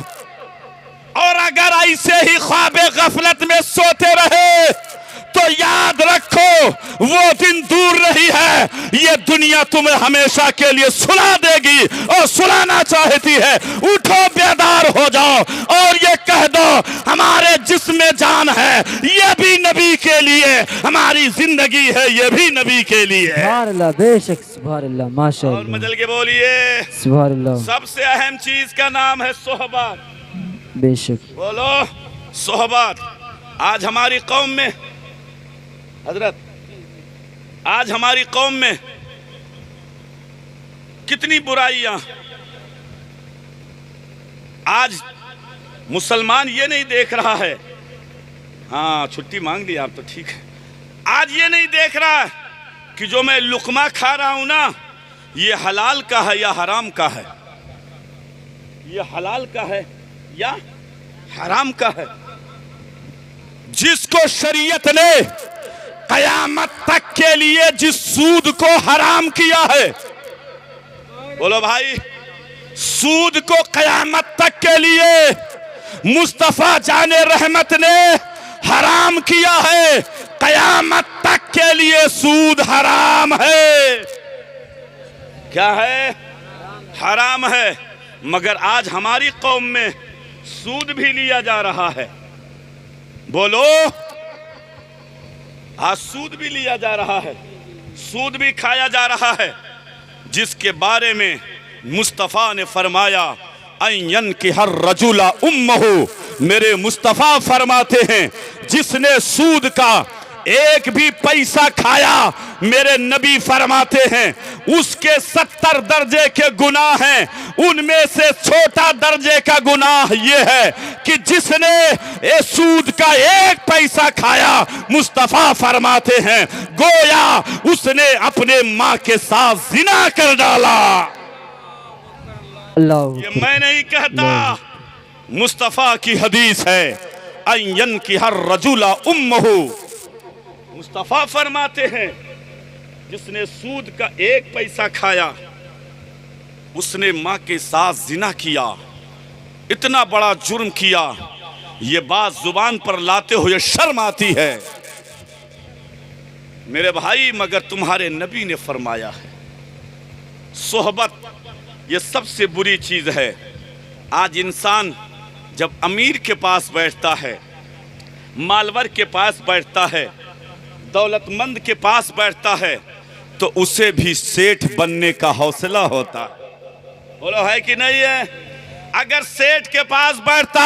और अगर ऐसे ही ख्वाबे गफलत में सोते रहे तो याद रखो वो दिन दूर नहीं है, ये दुनिया तुम्हें हमेशा के लिए सुला देगी, और सुलाना चाहती है। उठो, बेदार हो जाओ, और ये कह दो हमारे जिस्म जान है ये भी नबी के लिए, हमारी जिंदगी है ये भी नबी के लिए। सुभान अल्लाह। बेशक। सुभान अल्लाह। माशाअल्लाह। और मजल के बोलिए, सुभान अल्लाह। सबसे अहम चीज का नाम है सोहबत। बेशक। बोलो सोहबत। आज हमारी कौम में हजरत, आज हमारी कौम में कितनी बुराइयां। आज मुसलमान ये नहीं देख रहा है, हाँ छुट्टी मांग ली आप तो ठीक है, आज ये नहीं देख रहा है कि जो मैं लुकमा खा रहा हूं ना, ये हलाल का है या हराम का है, ये हलाल का है या हराम का है। जिसको शरीयत ने कयामत तक के लिए जिस सूद को हराम किया है, बोलो भाई, सूद को कयामत तक के लिए मुस्तफा जाने रहमत ने हराम किया है। कयामत तक के लिए सूद हराम है। क्या है? हराम है। मगर आज हमारी कौम में सूद भी लिया जा रहा है। बोलो, आज सूद भी लिया जा रहा है, सूद भी खाया जा रहा है, जिसके बारे में मुस्तफ़ा ने फरमाया अयन की हर रजुला उम्महु। मेरे मुस्तफ़ा फरमाते हैं जिसने सूद का एक भी पैसा खाया, मेरे नबी फरमाते हैं उसके 70 दर्जे के गुनाह हैं। उनमें से छोटा दर्जे का गुनाह यह है कि जिसने ये सूद का एक पैसा खाया, मुस्तफ़ा फरमाते हैं गोया उसने अपने माँ के साथ जिना कर डाला। ये मैं नहीं कहता, मुस्तफ़ा की हदीस है। अयन की हर रजुला उम्महु। मुस्तफ़ा फरमाते हैं जिसने सूद का एक पैसा खाया, उसने माँ के साथ जिना किया, इतना बड़ा जुर्म किया। ये बात जुबान पर लाते हुए शर्म आती है मेरे भाई, मगर तुम्हारे नबी ने फरमाया है सोहबत ये सबसे बुरी चीज है। आज इंसान जब अमीर के पास बैठता है, मालवर के पास बैठता है, दौलतमंद के पास बैठता है, तो उसे भी सेठ बनने का हौसला होता। बोलो है कि नहीं है? अगर सेठ के पास बैठता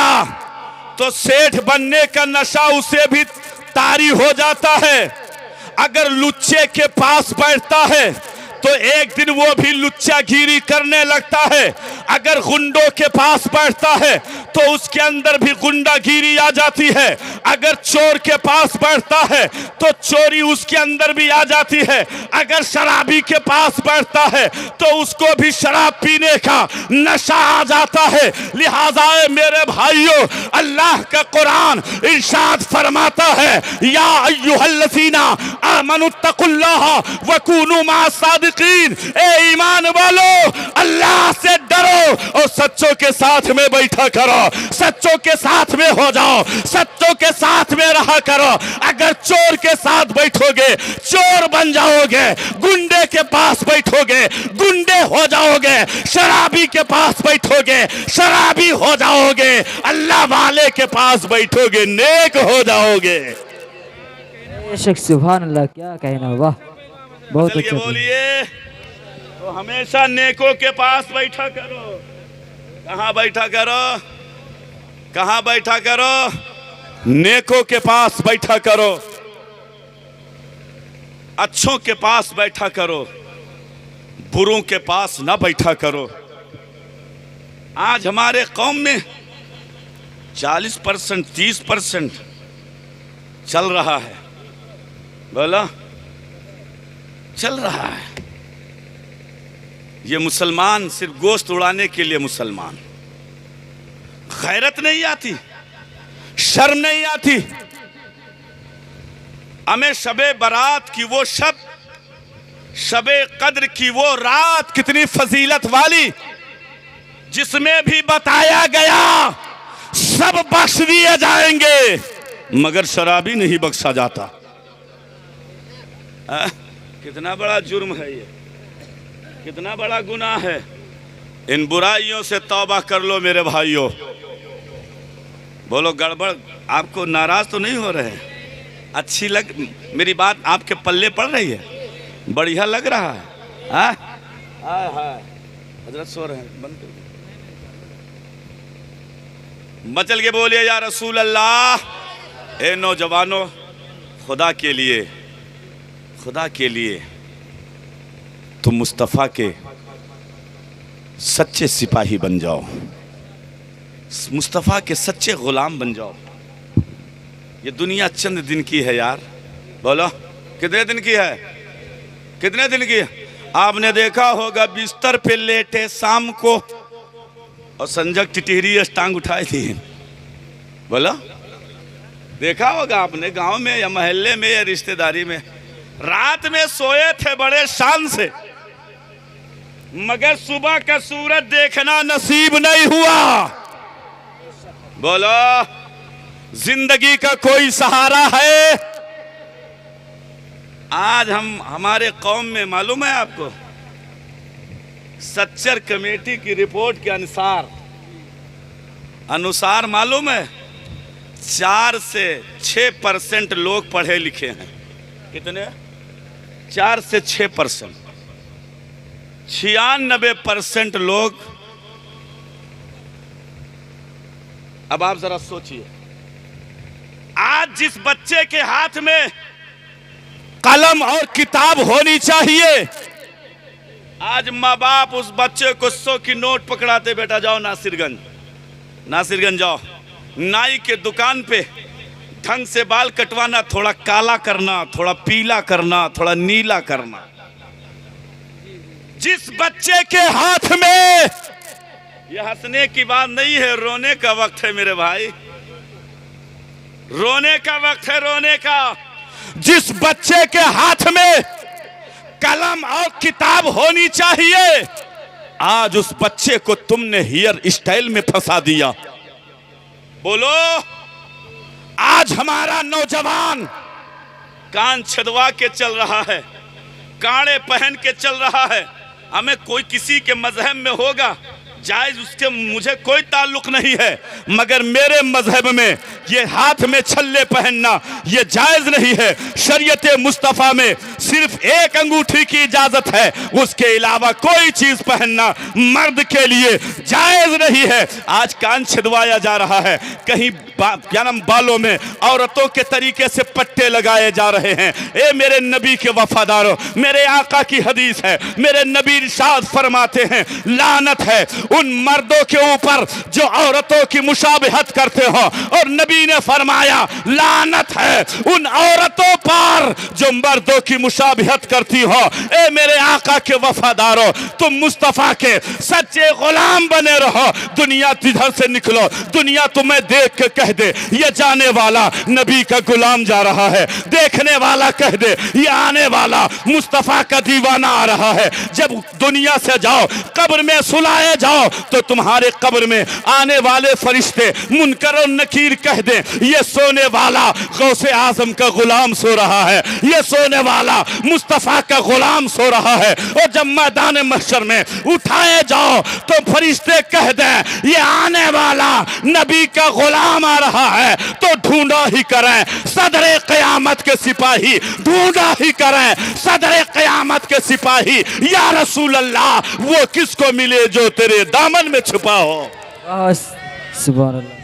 तो सेठ बनने का नशा उसे भी तारी हो जाता है। अगर लुच्चे के पास बैठता है तो एक दिन वो भी लुच्चागिरी करने लगता है। अगर गुंडों के पास बैठता है तो उसके अंदर भी गुंडागिरी आ जाती है। अगर चोर के पास बैठता है तो चोरी उसके अंदर भी आ जाती है। अगर शराबी के पास बैठता है तो उसको भी शराब पीने का नशा आ जाता है। लिहाजा मेरे भाइयों, अल्लाह का कुरान इरशाद फरमाता है या अय्युहल्लज़ीना आमनुत्तकुल्लाह वकूनू मा'अस-सादिकीन। ए ईमान वालो, अल्लाह से डरो और सच्चों के साथ में बैठा करो, सच्चों के साथ में हो जाओ, सच्चों के साथ में रहा करो। अगर चोर के साथ बैठोगे चोर बन जाओगे, गुंडे के पास बैठोगे गुंडे हो जाओगे, शराबी के पास बैठोगे शराबी हो जाओगे, अल्लाह वाले के पास बैठोगे नेक हो जाओगे। बेशक सुभान अल्लाह, क्या कहना, वाह बहुत अच्छा। बोलिए तो हमेशा नेकों के पास बैठा करो। कहाँ बैठा करो? कहाँ बैठा करो? नेकों के पास बैठा करो, अच्छों के पास बैठा करो, बुरों के पास ना बैठा करो। आज हमारे कौम में 40% 30% चल रहा है। बोला चल रहा है। ये मुसलमान सिर्फ गोश्त उड़ाने के लिए मुसलमान। गैरत नहीं आती, शर्म नहीं आती। हमें शबे बारात की वो शब, शबे कद्र की वो रात कितनी फजीलत वाली, जिसमें भी बताया गया सब बख्श दिए जाएंगे, मगर शराबी नहीं बख्शा जाता। कितना बड़ा जुर्म है ये, कितना बड़ा गुनाह है। इन बुराइयों से तौबा कर लो मेरे भाइयों। बोलो गड़बड़, आपको नाराज तो नहीं हो रहे हैं? अच्छी लग मेरी बात, आपके पल्ले पड़ रही है? बढ़िया लग रहा है? हाँ हजरत सो रहे हैं, बंद कर। मचल के बोलिए या रसूल अल्लाह। ए नौजवानों, खुदा के लिए, खुदा के लिए तुम मुस्तफ़ा के सच्चे सिपाही बन जाओ, मुस्तफ़ा के सच्चे गुलाम बन जाओ। ये दुनिया चंद दिन की है यार। बोलो कितने दिन की है? कितने दिन की है? आपने देखा होगा बिस्तर पे लेटे शाम को और संजक टिटहरी टांग उठाई थी। बोलो देखा होगा आपने, गांव में या मोहल्ले में या रिश्तेदारी में। रात में सोए थे बड़े शान से, मगर सुबह का सूरज देखना नसीब नहीं हुआ। बोलो जिंदगी का कोई सहारा है? आज हम हमारे कौम में मालूम है आपको, सच्चर कमेटी की रिपोर्ट के अनुसार मालूम है 4 से 6% लोग पढ़े लिखे हैं। कितने? 4 से 6%। 96% लोग। अब आप जरा सोचिए, आज जिस बच्चे के हाथ में कलम और किताब होनी चाहिए, आज माँ बाप उस बच्चे को 100 की नोट पकड़ाते, बेटा जाओ नासिरगंज जाओ, नाई के दुकान पे ढंग से बाल कटवाना, थोड़ा काला करना, थोड़ा पीला करना, थोड़ा नीला करना। जिस बच्चे के हाथ में, यह हंसने की बात नहीं है, रोने का वक्त है मेरे भाई, रोने का वक्त है, रोने का। जिस बच्चे के हाथ में कलम और किताब होनी चाहिए, आज उस बच्चे को तुमने हेयर स्टाइल में फंसा दिया। बोलो, आज हमारा नौजवान कान छदवा के चल रहा है, कांड़े पहन के चल रहा है। हमें कोई किसी के मजहब में होगा जायज, उसके मुझे कोई ताल्लुक नहीं है, मगर मेरे मजहब में ये हाथ में छल्ले पहनना ये जायज नहीं है। शरीयत मुस्तफ़ा में सिर्फ एक अंगूठी की इजाजत है, उसके अलावा कोई चीज पहनना मर्द के लिए जायज नहीं है। आज कान छिदवाया जा रहा है, कहीं बालों में औरतों के तरीके से पट्टे लगाए जा रहे हैं। ए मेरे नबी के वफादारों, मेरे आका की हदीस है, मेरे नबी इरशाद फरमाते हैं, लानत है उन मर्दों के ऊपर जो औरतों की मुशाबहत करते हो, और नबी ने फरमाया लानत है उन औरतों पर जो मर्दों की मुशाबहत करती हो। ए मेरे आका के वफादारों, तुम मुस्तफा के सच्चे गुलाम बने रहो। दुनिया जिधर से निकलो, दुनिया तुम्हें देख के कह दे ये जाने वाला नबी का गुलाम जा रहा है, देखने वाला कह दे ये आने वाला मुस्तफा का दीवाना आ रहा है। जब दुनिया से जाओ, कब्र में सुलाए जाओ, तो तुम्हारे कब्र में आने वाले फरिश्ते मुनकर और नकीर कह दे ये सोने वाला गौसे आजम का गुलाम सो रहा है, ये सोने वाला मुस्तफा का गुलाम सो रहा है। और जब मैदान महशर में उठाए जाओ तो फरिश्ते कह दे ये आने वाला नबी का गुलाम आ रहा है, तो ढूंढा ही करें सदरे क़यामत के सिपाही, ढूंढा ही करें सदरे क़यामत के सिपाही। या रसूल अल्लाह, वो किसको मिले जो तेरे दामन में छुपा हो। सुभान अल्लाह,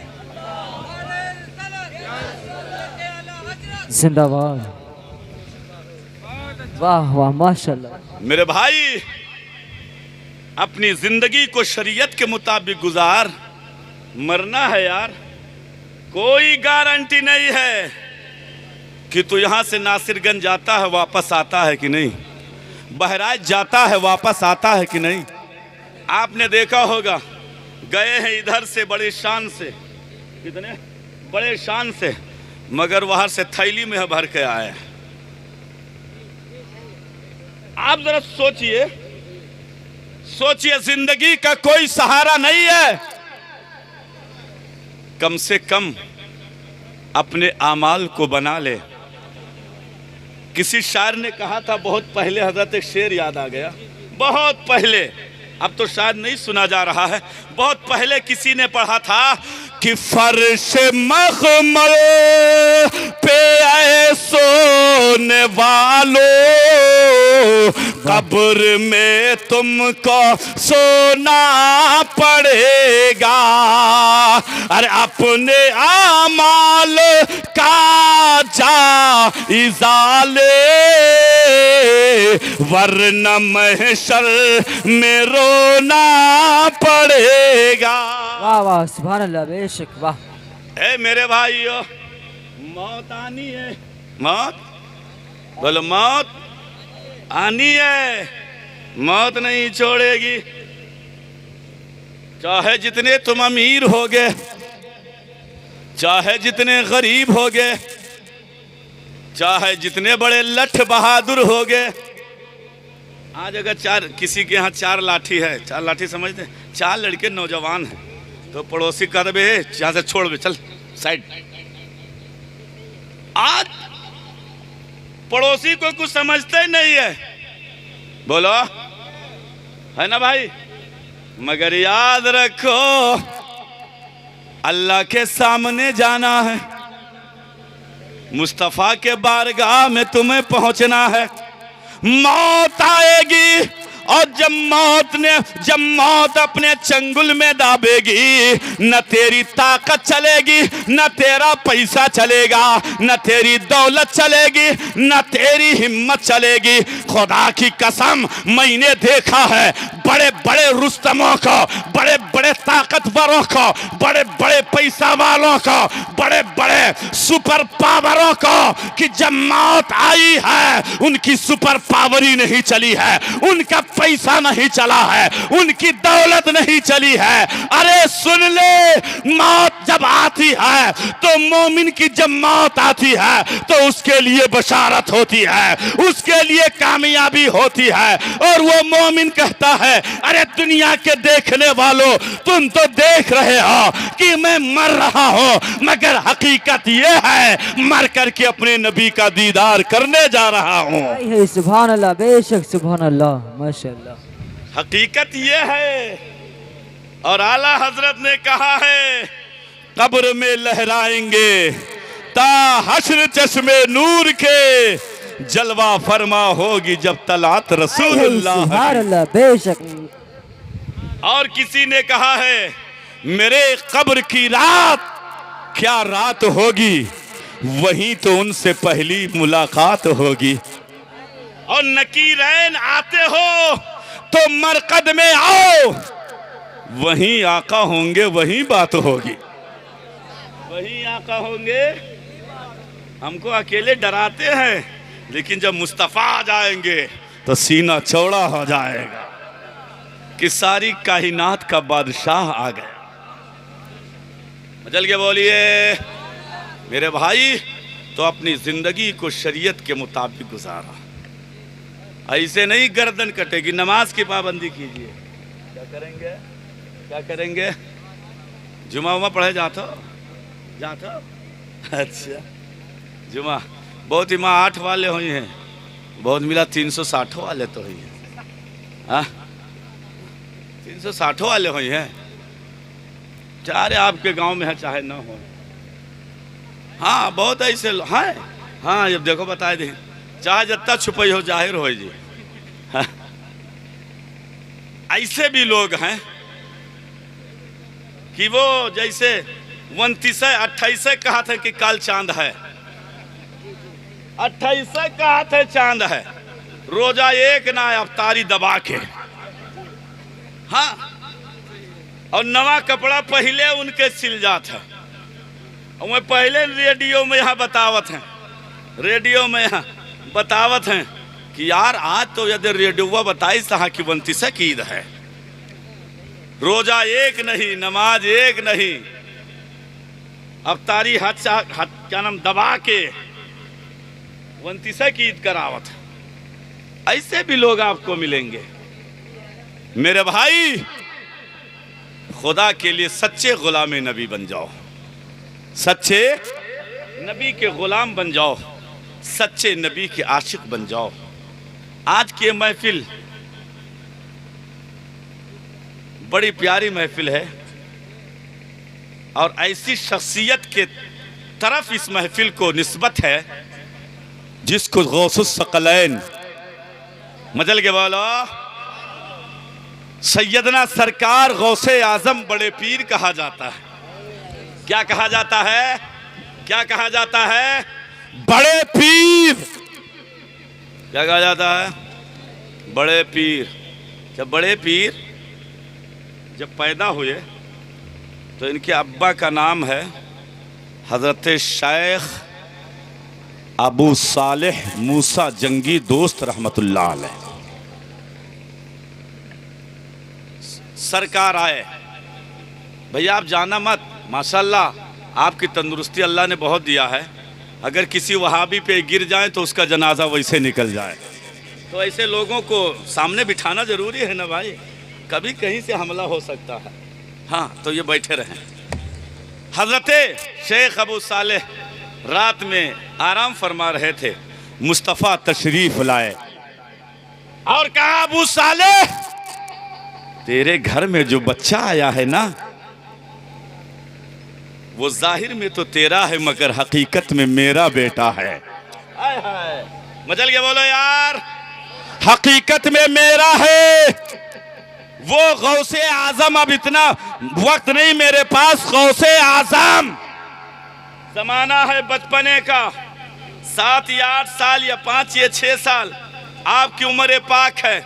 जिंदाबाद, वाह वाह माशाल्लाह। मेरे भाई, अपनी जिंदगी को शरीयत के मुताबिक गुजार, मरना है यार, कोई गारंटी नहीं है कि तू यहां से नासिरगंज जाता है वापस आता है कि नहीं, बहराइच जाता है वापस आता है कि नहीं। आपने देखा होगा, गए हैं इधर से बड़ी शान से, कितने बड़े शान से, मगर वहां से थैली में भर के आए। आप जरा सोचिए, सोचिए, जिंदगी का कोई सहारा नहीं है। कम से कम अपने आमाल को बना ले। किसी शायर ने कहा था बहुत पहले, हजरत एक शेर याद आ गया, बहुत पहले, अब तो शायद नहीं सुना जा रहा है, बहुत पहले किसी ने पढ़ा था कि फर्श मखमल पे आए सोने वालों, कब्र में तुमको सोना पड़ेगा। अरे अपने आमाल का जायज़ा ले, वरना महशर में रोना पड़ेगा। वाह वाह सुभान अल्लाह, बेशक वाह। ए मेरे भाइयों, मौत आनी है, मौत बोलो, मौत आनी है, मौत नहीं छोड़ेगी। चाहे जितने तुम अमीर हो गए, चाहे जितने गरीब हो गए, चाहे जितने बड़े लठ बहादुर हो गए। आज अगर किसी के यहाँ 4 लाठी है, 4 लाठी समझते, 4 लड़के नौजवान हैं, तो पड़ोसी कह दे यहाँ से छोड़ दे, चल साइड। आज पड़ोसी को कुछ समझते ही नहीं है। बोलो है ना भाई। मगर याद रखो अल्लाह के सामने जाना है, मुस्तफा के बारगाह में तुम्हें पहुंचना है। मौत आएगी और जब मौत अपने चंगुल में दाबेगी, न तेरी ताकत चलेगी, न तेरा पैसा चलेगा, न तेरी दौलत चलेगी, न तेरी हिम्मत चलेगी। खुदा की कसम मैंने देखा है बड़े बड़े रुस्तमों को, बड़े बड़े ताकतवरों को, बड़े बड़े पैसा वालों को, बड़े बड़े सुपर पावरों को कि जब मौत आई है उनकी सुपर पावर ही नहीं चली है, उनका पैसा नहीं चला है, उनकी दौलत नहीं चली है। अरे सुन ले, मौत जब आती है तो मोमिन की जब मौत आती है तो उसके लिए बशारत होती है, उसके लिए कामयाबी होती है। और वो मोमिन कहता है अरे दुनिया के देखने वालों, तुम तो देख रहे हो कि मैं मर रहा हूं, मगर हकीकत ये है मर करके अपने नबी का दीदार करने जा रहा हूं। सुभान अल्लाह, बेशक सुभान अल्लाह, माशाअल्लाह। हकीकत ये है। और आला हजरत ने कहा है कब्र में लहराएंगे ता हश्र चश्मे नूर के, जलवा फरमा होगी जब तलात रसूलुल्लाह। सुभान अल्लाह, बेशक। और किसी ने कहा है मेरे कब्र की रात क्या रात होगी, वहीं तो उनसे पहली मुलाकात होगी। और नकीरैन आते हो तो मरकद में आओ, वहीं आका होंगे, वहीं बात होगी, वहीं आका होंगे। हमको अकेले डराते हैं, लेकिन जब मुस्तफा आ जाएंगे तो सीना चौड़ा हो जाएगा कि सारी कायनात का बादशाह आ गया। मचल के बोलिए मेरे भाई। तो अपनी जिंदगी को शरीयत के मुताबिक गुजारा, ऐसे नहीं गर्दन कटेगी। नमाज की पाबंदी कीजिए। क्या करेंगे, क्या करेंगे? जुमा उमा पढ़े जाते हो? अच्छा जुमा बहुत ही माँ 8 वाले हुई हैं, बहुत मिला 360 वाले तो हुई हैं। हाँ 360 वाले हुई हैं। चाहे आपके गांव में है चाहे ना हो। हाँ बहुत ऐसे हैं। हाँ जब देखो बताए दे, चाहे जितना छुपई हो जाहिर हो जी। हाँ। ऐसे भी लोग हैं कि वो जैसे 29-28 कहा था कि काल चांद है, 28 कहा था चांद है, रोजा एक ना अफ्तारी दबा के। हाँ और नवा कपड़ा पहले उनके सिल जात है। और मैं पहले रेडियो में यहाँ बतावत हैं, रेडियो में यहाँ बतावत हैं कि यार आज तो यदि रेडियो बताई सहा कि 29 की ईद है, रोजा एक नहीं, नमाज एक नहीं, अफ्तारी हज क्या नाम दबा के 29 की ईद करावत है। ऐसे भी लोग आपको मिलेंगे मेरे भाई। खुदा के लिए सच्चे गुलाम नबी बन जाओ, सच्चे नबी के गुलाम बन जाओ, सच्चे नबी के आशिक बन जाओ। आज की महफिल बड़ी प्यारी महफिल है और ऐसी शख्सियत के तरफ इस महफिल को निस्बत है जिसको गौसुस सकलैन मजल के बोलो सैयदना सरकार गौसे आजम बड़े पीर कहा जाता है। क्या कहा जाता है? क्या कहा जाता है? बड़े पीर। क्या कहा जाता है? बड़े पीर। जब बड़े पीर जब पैदा हुए तो इनके अब्बा का नाम है हजरत शेख अबू सालेह मूसा जंगी दोस्त रहमतुल्लाह अलैह। सरकार आए, भैया आप जाना मत, माशाल्लाह आपकी तंदुरुस्ती अल्लाह ने बहुत दिया है। अगर किसी वहाबी पे गिर जाए तो उसका जनाजा वैसे निकल जाए। तो ऐसे लोगों को सामने बिठाना जरूरी है ना भाई, कभी कहीं से हमला हो सकता है। हाँ तो ये बैठे रहें। हजरत शेख अबू सालेह रात में आराम फरमा रहे थे। मुस्तफ़ा तशरीफ लाए और कहा अबू सालेह, तेरे घर में जो बच्चा आया है ना, वो जाहिर में तो तेरा है मगर हकीकत में मेरा बेटा है। हाय हाय, मचल के बोलो यार, हकीकत में मेरा है। वो गौसे आजम, अब इतना वक्त नहीं मेरे पास, गौसे आजम जमाना है बचपने का, 7 या 8 साल या 5 या 6 साल आपकी उम्र पाक है,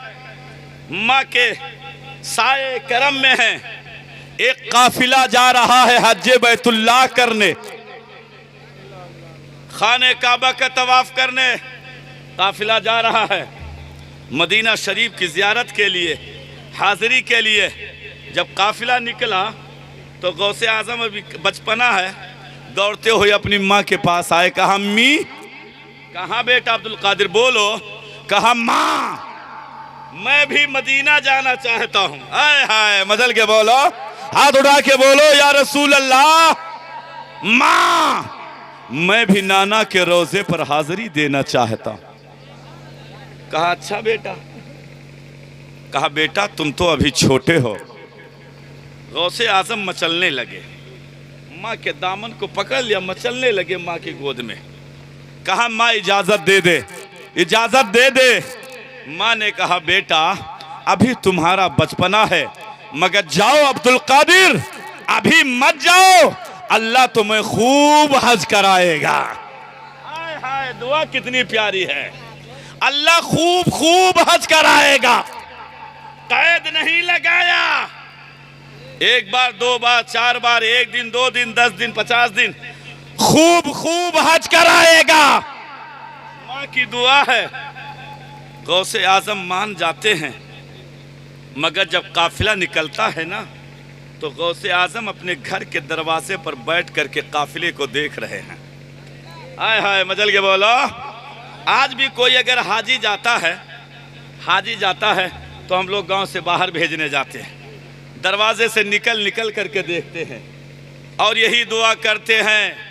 माँ के साए करम में है। एक काफिला जा रहा है हज बैतुल्लाह करने, खाने काबा का तवाफ करने काफिला जा रहा है, मदीना शरीफ की जियारत के लिए, हाजिरी के लिए। जब काफिला निकला तो गौसे आजम अभी बचपना है, दौड़ते हुए अपनी माँ के पास आए, कहा अम्मी, कहा बेटा अब्दुल कादिर, बोलो। कहा माँ, मैं भी मदीना जाना चाहता हूँ। हाय हाय, मदल के बोलो, हाथ उठा के बोलो या रसूल अल्लाह, माँ मैं भी नाना के रोजे पर हाजिरी देना चाहता हूँ। कहा अच्छा बेटा। कहा बेटा तुम तो अभी छोटे हो। गौसे आजम मचलने लगे, माँ के दामन को पकड़ लिया, मचलने लगे माँ की गोद में। कहा माँ इजाजत दे दे, इजाजत दे दे। माँ ने कहा बेटा अभी तुम्हारा बचपना है, मगर जाओ अब्दुल कादिर, अभी मत जाओ, अल्लाह तुम्हें खूब हज कराएगा। हाय हाय, दुआ कितनी प्यारी है, अल्लाह खूब खूब हज कराएगा। कैद नहीं लगाया, 1 बार 2 बार 4 बार, 1 दिन 2 दिन 10 दिन 50 दिन, खूब खूब हज कराएगा। माँ की दुआ है। गौसे आजम मान जाते हैं, मगर जब काफिला निकलता है ना, तो गौसे आजम अपने घर के दरवाजे पर बैठ करके काफिले को देख रहे हैं। हाय हाय, मजल के बोलो। आज भी कोई अगर हाजी जाता है तो हम लोग गांव से बाहर भेजने जाते हैं, दरवाजे से निकल करके देखते हैं और यही दुआ करते हैं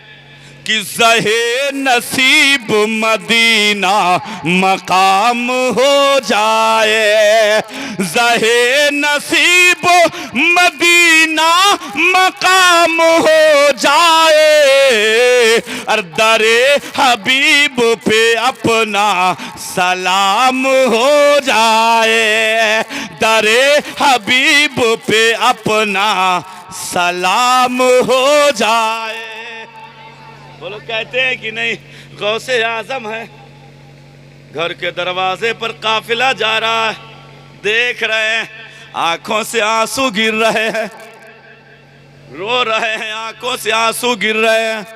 कि ज़हे नसीब मदीना मकाम हो जाए, ज़हे नसीब मदीना मकाम हो जाए, और दरे हबीब पे अपना सलाम हो जाए, दरे हबीब पे अपना सलाम हो जाए। बोलो कहते हैं कि नहीं, गौसे आजम है, घर के दरवाजे पर काफिला जा रहा है, देख रहे हैं, आंखों से आंसू गिर रहे हैं, रो रहे हैं, आंखों से आंसू गिर रहे हैं।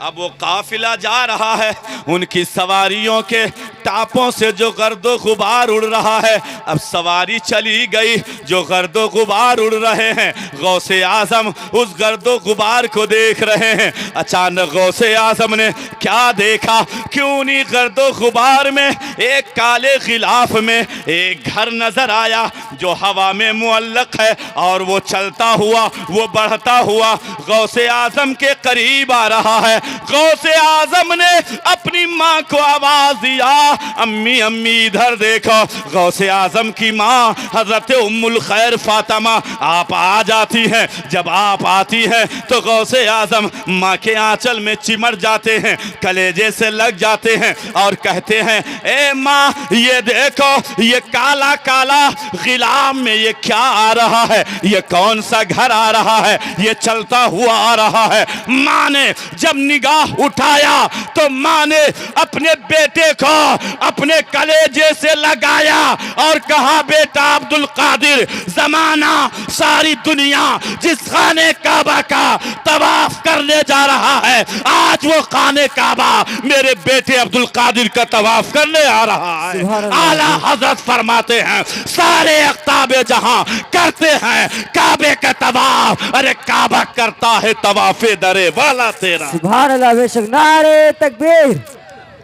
अब वो काफिला जा रहा है, उनकी सवारियों के टापों से जो गर्दो गुबार उड़ रहा है, अब सवारी चली गई, जो गर्दो गुबार उड़ रहे हैं, गौसे आजम उस गर्दो गुबार को देख रहे हैं। अचानक गौसे आजम ने क्या देखा कि उन्हीं गर्दो गुबार में एक काले खिलाफ में एक घर नजर आया जो हवा में मुअल्लक है, और वो चलता हुआ, वो बढ़ता हुआ गौसे आजम के करीब आ रहा है। गौसे आजम ने अपनी माँ को आवाज दिया, अम्मी अम्मी इधर देखो। गौसे आजम की माँ हजरत उम्मुल खैर फातिमा आप आ जाती हैं। जब आप आती हैं तो गौसे आजम माँ के आंचल में चिमट जाते हैं, कलेजे से लग जाते हैं और कहते हैं, ए माँ ये देखो, ये काला काला गिलाम में ये क्या आ रहा है, ये कौन सा घर आ रहा है, ये चलता हुआ आ रहा है। माँ ने जब निगाह उठाया तो माँ ने अपने बेटे को अपने कलेजे से लगाया और कहा, बेटा अब्दुल कादिर, जमाना सारी दुनिया जिस खाने काबा का तवाफ करने जा रहा है, आज वो खाने काबा मेरे बेटे अब्दुल कादिर का तवाफ करने आ रहा है। आला हजरत फरमाते हैं, सारे अख्ताबे जहां करते हैं काबे का तवाफ, अरे काबा करता है तवाफे दरे वाला तेरा। सुभान अल्लाह, बेशक। नारे तकबीर,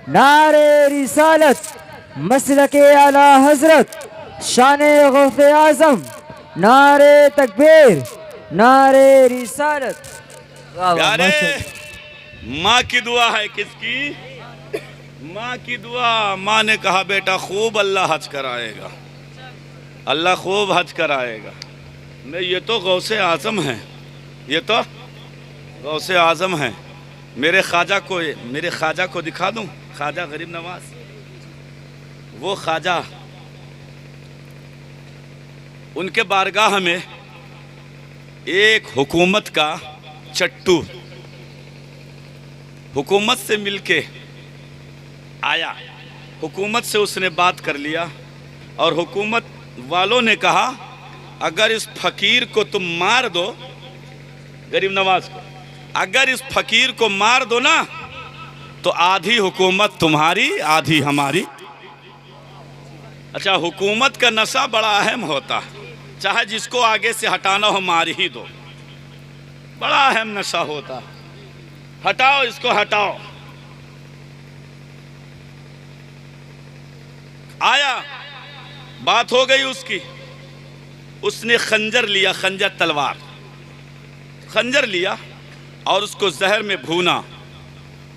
नारे रिसालत, मसलके आला हजरत, शाने गौसे आजम, नारे तकबीर, नारे रिसालत। वाह वाह, प्यारे, माशाअल्लाह। माँ की दुआ है किसकी? माँ की दुआ। माँ ने कहा बेटा खूब अल्लाह हज कराएगा, अल्लाह खूब हज कराएगा। मैं ये तो गौसे आज़म हैं, ये तो गौसे आज़म हैं। मेरे ख्वाजा को दिखा दूं, ख्वाजा गरीब नवाज। वो ख्वाजा, उनके बारगाह में एक हुकूमत का चट्टू हुकूमत से मिलके आया। हुकूमत से उसने बात कर लिया और हुकूमत वालों ने कहा अगर इस फकीर को तुम मार दो, गरीब नवाज को, अगर इस फकीर को मार दो ना तो आधी हुकूमत तुम्हारी आधी हमारी। अच्छा, हुकूमत का नशा बड़ा अहम होता है, चाहे जिसको आगे से हटाना हो मार ही दो, बड़ा अहम नशा होता है। हटाओ इसको, हटाओ। आया, बात हो गई उसकी। उसने खंजर लिया, खंजर तलवार, खंजर लिया और उसको जहर में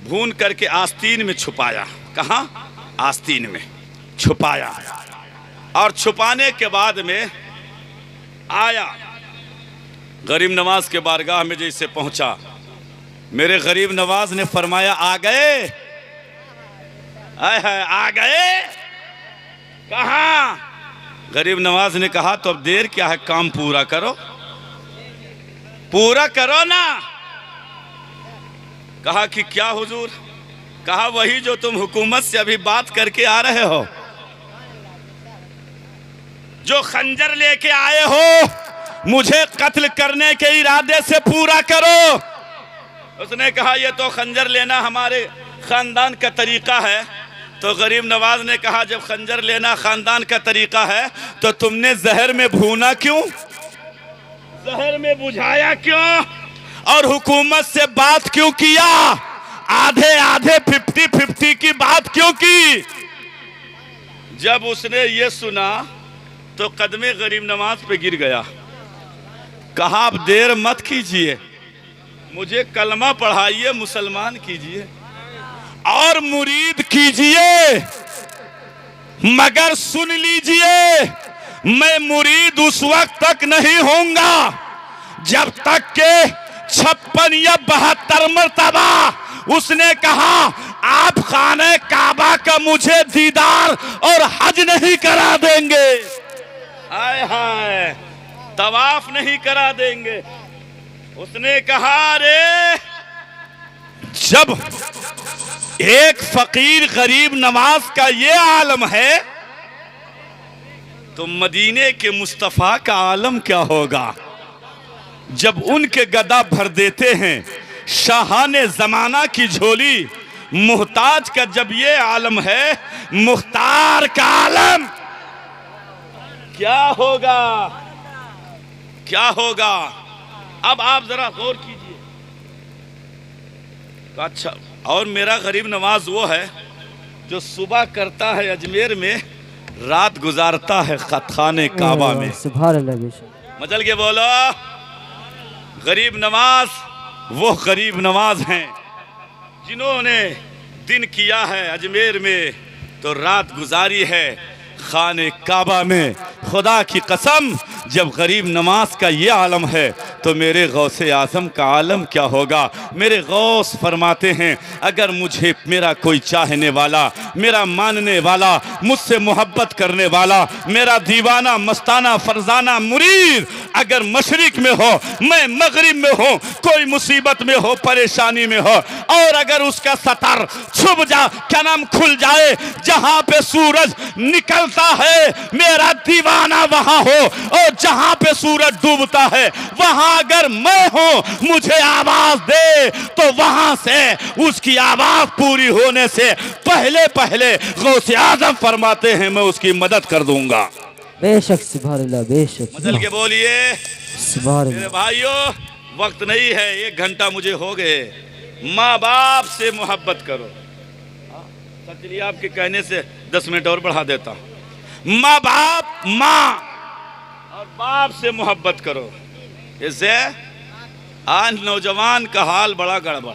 भून करके आस्तीन में छुपाया। कहाँ? आस्तीन में छुपाया। और छुपाने के बाद में आया, गरीब नवाज के बारगाह में जैसे पहुंचा, मेरे गरीब नवाज ने फरमाया आ गए? आ गए? कहाँ? गरीब नवाज ने कहा तो अब देर क्या है, काम पूरा करो, पूरा करो ना। कहा कि क्या हुजूर? कहा वही जो तुम हुकूमत से अभी बात करके आ रहे हो, जो खंजर लेके आए हो मुझे कत्ल करने के इरादे से पूरा करो। उसने कहा ये तो खंजर लेना हमारे खानदान का तरीका है। तो गरीब नवाज ने कहा जब खंजर लेना खानदान का तरीका है तो तुमने जहर में भूना क्यों, जहर में बुझाया क्यों, और हुकूमत से बात क्यों किया, आधे आधे 50-50 की बात क्यों की? जब उसने ये सुना तो कदमे गरीब नवाज पे गिर गया। कहा अब देर मत कीजिए, मुझे कलमा पढ़ाइए, मुसलमान कीजिए और मुरीद कीजिए, मगर सुन लीजिए मैं मुरीद उस वक्त तक नहीं होऊंगा जब तक के 56 या 72 मर्तबा उसने कहा आप खाने काबा का मुझे दीदार और हज नहीं करा देंगे, हाय हाय तवाफ नहीं करा देंगे। उसने कहा रे जब एक फकीर गरीब नवाज का ये आलम है तो मदीने के मुस्तफ़ा का आलम क्या होगा। जब उनके गदा भर देते हैं शाहाने जमाना की झोली, मुहताज का जब ये आलम है, मुख्तार का आलम क्या होगा, क्या होगा। अब आप जरा गौर कीजिए। अच्छा, और मेरा गरीब नवाज वो है जो सुबह करता है अजमेर में, रात गुजारता है खाने काबा में। सुभान अल्लाह। मचल के बोलो, गरीब नवाज वो गरीब नवाज हैं जिन्होंने दिन किया है अजमेर में तो रात गुजारी है खाने काबा में। खुदा की कसम जब गरीब नवाज का ये आलम है तो मेरे गौसे आज़म का आलम क्या होगा। मेरे गौस फरमाते हैं अगर मुझे मेरा कोई चाहने वाला, मेरा मानने वाला, मुझसे मोहब्बत करने वाला, मेरा दीवाना मस्ताना फरजाना मुरीद अगर मशरिक में हो, मैं मगरिब में हो, कोई मुसीबत में हो, परेशानी में हो, और अगर उसका सतर छुप जा क्या नाम खुल जाए, जहां पे सूरज निकलता है मेरा दीवाना वहां हो, और जहां पे सूरज डूबता है वहां अगर मैं हूं, मुझे आवाज दे तो वहां से उसकी आवाज पूरी होने से पहले पहले गौसे आज़म फरमाते हैं मैं उसकी मदद कर दूंगा। बेशक सुभान अल्लाह, बेशक। मदद के बोलिए सुभान मेरे अल्लाह। भाइयों, वक्त नहीं है, 1 घंटा मुझे हो गए। माँ बाप से मोहब्बत करो। चलिए आपके कहने से 10 मिनट और बढ़ा देता हूं। माँ बाप, माँ और बाप से मोहब्बत करो। इससे आज नौजवान का हाल बड़ा गड़बड़।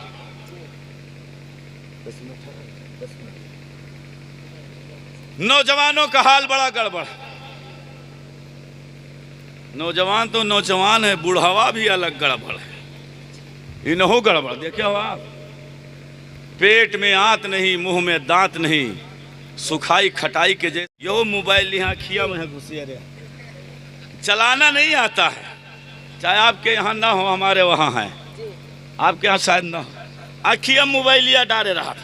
नौजवानों का हाल बड़ा गड़बड़। नौजवान तो नौजवान है, बुढ़ावा भी अलग गड़बड़ है। इन्हों गड़बड़ देखे हो आप, पेट में आंत नहीं, मुंह में दांत नहीं, सुखाई खटाई के जैसे। यो मोबाइल यहाँ खिया में घुसिया रे, चलाना नहीं आता है। चाहे आपके यहाँ ना हो, हमारे वहाँ है, आपके यहाँ शायद ना हो। आखिया मोबाइल लिया डाले रहा,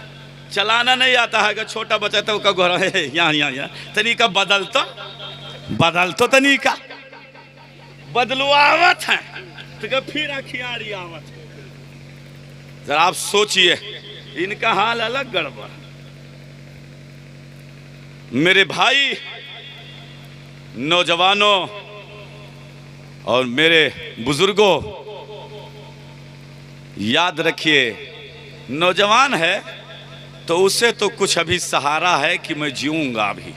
चलाना नहीं आता है। अगर छोटा बच्चा तो का घर है यहाँ तरीका बदल तो तरीका बदलवावत है, तो फिर आखियारी आवत है। जरा आप सोचिए, इनका हाल अलग गड़बड़। मेरे भाई नौजवानों और मेरे बुजुर्गों, याद रखिए, नौजवान है तो उससे तो कुछ अभी सहारा है कि मैं जीऊंगा। अभी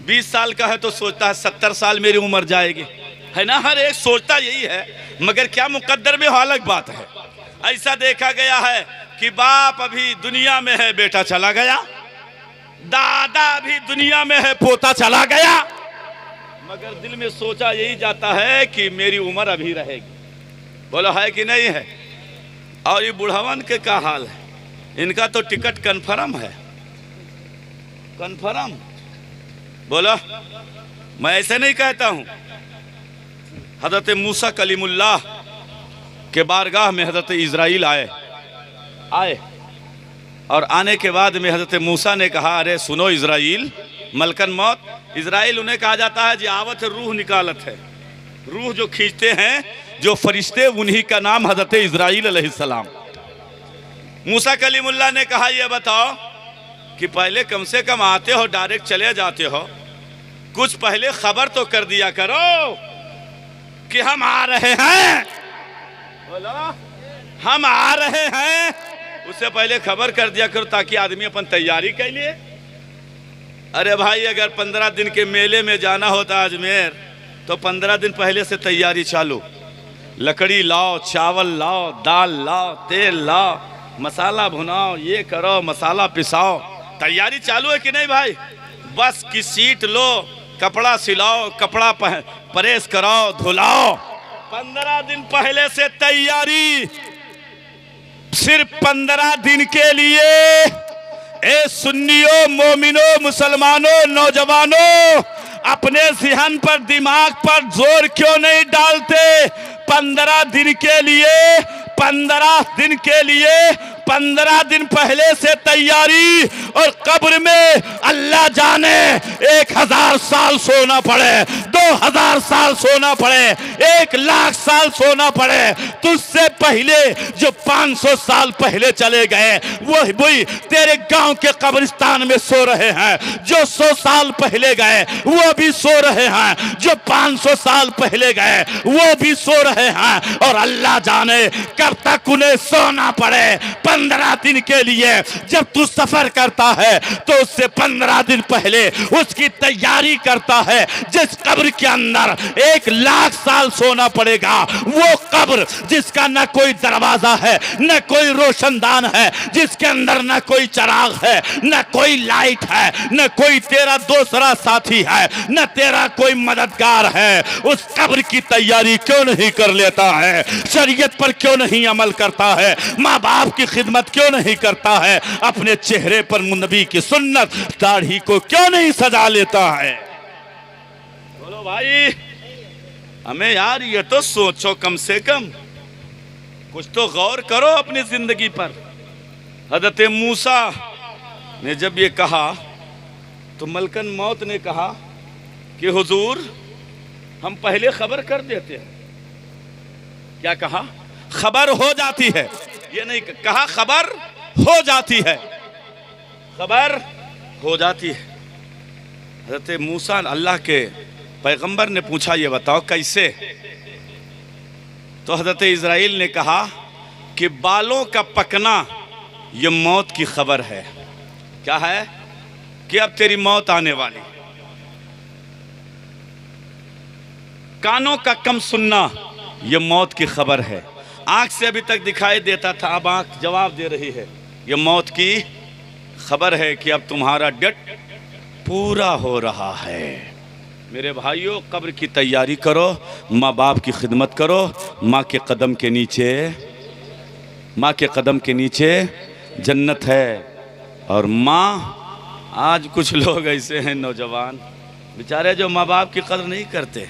20 साल का है तो सोचता है 70 साल मेरी उम्र जाएगी, है ना। हर एक सोचता यही है, मगर क्या मुकद्दर में अलग बात है। ऐसा देखा गया है कि बाप अभी दुनिया में है, बेटा चला गया, दादा अभी दुनिया में है, पोता चला गया, मगर दिल में सोचा यही जाता है कि मेरी उम्र अभी रहेगी। बोलो है कि नहीं है। और ये बुढ़ावन के क्या हाल है, इनका तो टिकट कन्फर्म है, कन्फर्म। बोलो, मैं ऐसे नहीं कहता हूं। हजरत मूसा कलीमुल्लाह के बारगाह में हजरत इजराइल आए और आने के बाद में हजरत मूसा ने कहा, अरे सुनो इजराइल, मलकन मौत। इजराइल उन्हें कहा जाता है जी आवत रूह निकालत है, रूह जो खींचते हैं जो फरिश्ते, उन्हीं का नाम हजरत इजराइल अलैहिस्सलाम। मूसा कलीमुल्लाह ने कहा, ये बताओ कि पहले कम से कम आते हो, डायरेक्ट चले जाते हो, कुछ पहले खबर तो कर दिया करो कि हम आ रहे हैं। बोलो, हम आ रहे हैं, उससे पहले खबर कर दिया करो ताकि आदमी अपन तैयारी कर लिए। अरे भाई, अगर 15 दिन के मेले में जाना होता अजमेर, तो 15 दिन पहले से तैयारी चालू। लकड़ी लाओ, चावल लाओ, दाल लाओ, तेल लाओ, मसाला भुनाओ, ये करो, मसाला पिसाओ, तैयारी चालू है कि नहीं भाई। बस की सीट लो, कपड़ा सिलाओ, कपड़ा प्रेस कराओ, धुलाओ। 15 दिन पहले से तैयारी, सिर्फ 15 दिन के लिए। ए सुन्नियों, मोमिनों, मुसलमानों, नौजवानों, अपने ज़हन पर, दिमाग पर जोर क्यों नहीं डालते। 15 दिन के लिए, 15 दिन के लिए, 15 दिन पहले से तैयारी। और कब्र में अल्लाह जाने 1000 साल सोना पड़े, 2000 साल सोना पड़े, 1,00,000 साल सोना पड़े, तुझसे पहले जो 500 साल पहले चले गए वही तेरे गांव के कब्रिस्तान में सो रहे हैं। जो 100 साल पहले गए वो भी सो रहे हैं, जो 500 साल पहले गए वो भी सो रहे हैं। और अल्लाह जाने कब तक उन्हें सोना पड़े। 15 दिन के लिए जब तू सफर करता है तो उससे 15 दिन पहले उसकी तैयारी करता है। जिस कब्र के अंदर 1,00,000 साल सोना पड़ेगा, वो कब्र जिसका न कोई दरवाजा है, न कोई रोशनदान है, जिसके अंदर न कोई चिराग है, न कोई लाइट है, न कोई तेरा दूसरा साथी है, न तेरा कोई मददगार है, उस कब्र की तैयारी क्यों नहीं कर लेता है? शरीयत पर क्यों नहीं अमल करता है? माँ बाप की खिदमत क्यों नहीं करता है? अपने चेहरे पर नबी की सुन्नत, दाढ़ी को क्यों नहीं सजा लेता है? बोलो भाई, हमें यार ये तो सोचो, कम से कम कुछ तो गौर करो अपनी जिंदगी पर। हजरत मूसा ने जब ये कहा तो मलकन मौत ने कहा कि हुजूर, हम पहले खबर कर देते हैं। क्या कहा? खबर हो जाती है, ये नहीं कहा खबर हो जाती है, खबर हो जाती है। हजरत मूसा, अल्लाह के पैगंबर ने पूछा, ये बताओ कैसे? तो हजरत इजराइल ने कहा कि बालों का पकना ये मौत की खबर है। क्या है? कि अब तेरी मौत आने वाली। कानों का कम सुनना ये मौत की खबर है। आंख से अभी तक दिखाई देता था, अब आंख जवाब दे रही है, ये मौत की खबर है कि अब तुम्हारा डेट पूरा हो रहा है। मेरे भाइयों, कब्र की तैयारी करो, माँ बाप की खिदमत करो। माँ के कदम के नीचे जन्नत है। और माँ, आज कुछ लोग ऐसे हैं नौजवान बेचारे जो माँ बाप की कदर नहीं करते,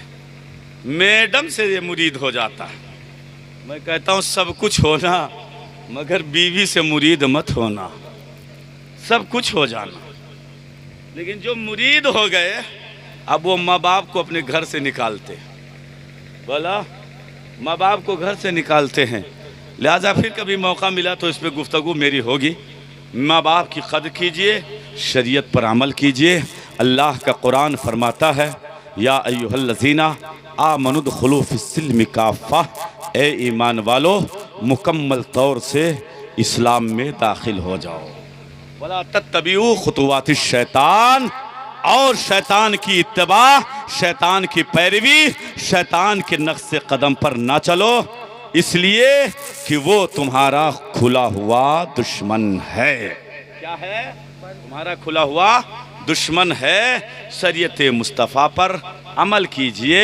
मैडम से ये मुरीद हो जाता है। मैं कहता हूँ सब कुछ होना मगर बीवी से मुरीद मत होना। सब कुछ हो जाना, लेकिन जो मुरीद हो गए अब वो माँ बाप को अपने घर से निकालते, बोला माँ बाप को घर से निकालते हैं। लिहाजा फिर कभी मौका मिला तो इस पर गुफ्तगू मेरी होगी। माँ बाप की कदर कीजिए, शरीयत पर अमल कीजिए। अल्लाह का कुरान फरमाता है, या अय्युहल्लज़ीना आमनुदखुलू फिस्सिल्मि काफ़ा, ए ईमान वालो मुकम्मल तौर से इस्लाम में दाखिल हो जाओ। वला तत्तबिऊ खुतुवातिश शैतान, और शैतान की इत्तबा, शैतान की पैरवी, शैतान के नक्शे कदम पर ना चलो, इसलिए कि वो तुम्हारा खुला हुआ दुश्मन है। क्या है? तुम्हारा खुला हुआ दुश्मन है। शरीयत मुस्तफ़ा पर अमल कीजिए,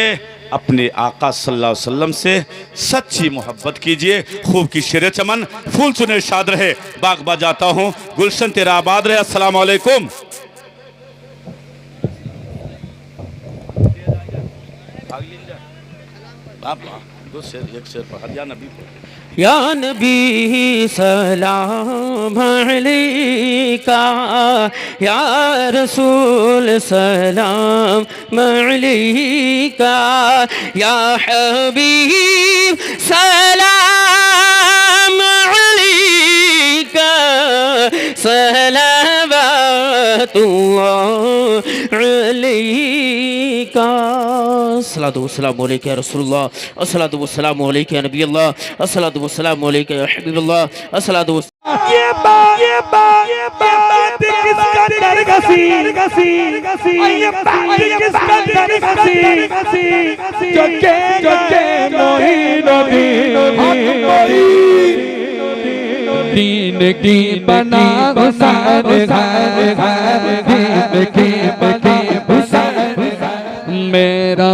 अपने आका सल्लल्लाहु अलैहि वसल्लम से सच्ची मोहब्बत कीजिए। खूब की शेर चमन, फूल चुने शाद रहे, बाग बा जाता हूँ, गुलशन तेरा आबाद रहे। अस्सलाम वालेकुम। एक शेर पढ़ा या नबी को। या नबी सलाम अलैका, या रसूल सलाम अलैका, या हबीब सलाम अलैका, सलावतुल्लाह अलैका। अस्सलातु वस्सलामु अलैका या रसूलुल्लाह, अस्सलातु वस्सलामु अलैका या नबी अल्लाह, अस्सलातु वस्सलामु अलैका या हबीबल्लाह, अस्सलातु ये बात किसका दर गसी, ये बात किसका दर गसी, जो के मोहिन दीन की बना हुसैन, दीन की बना हुसैन, मेरा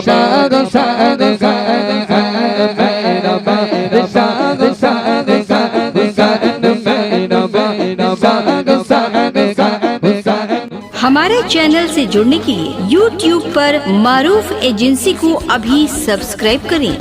शाद शाद हमारे चैनल से जुड़ने के लिए YouTube पर मारूफ एजेंसी को अभी सब्सक्राइब करें।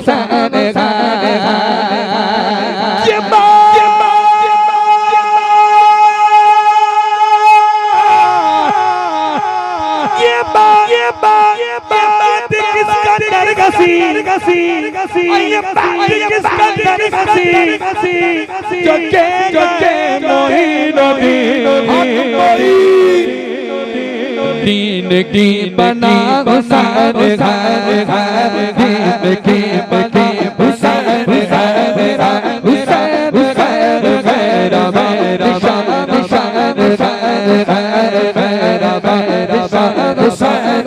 दीन की बना हुसैन, दीन की बना हुसैन,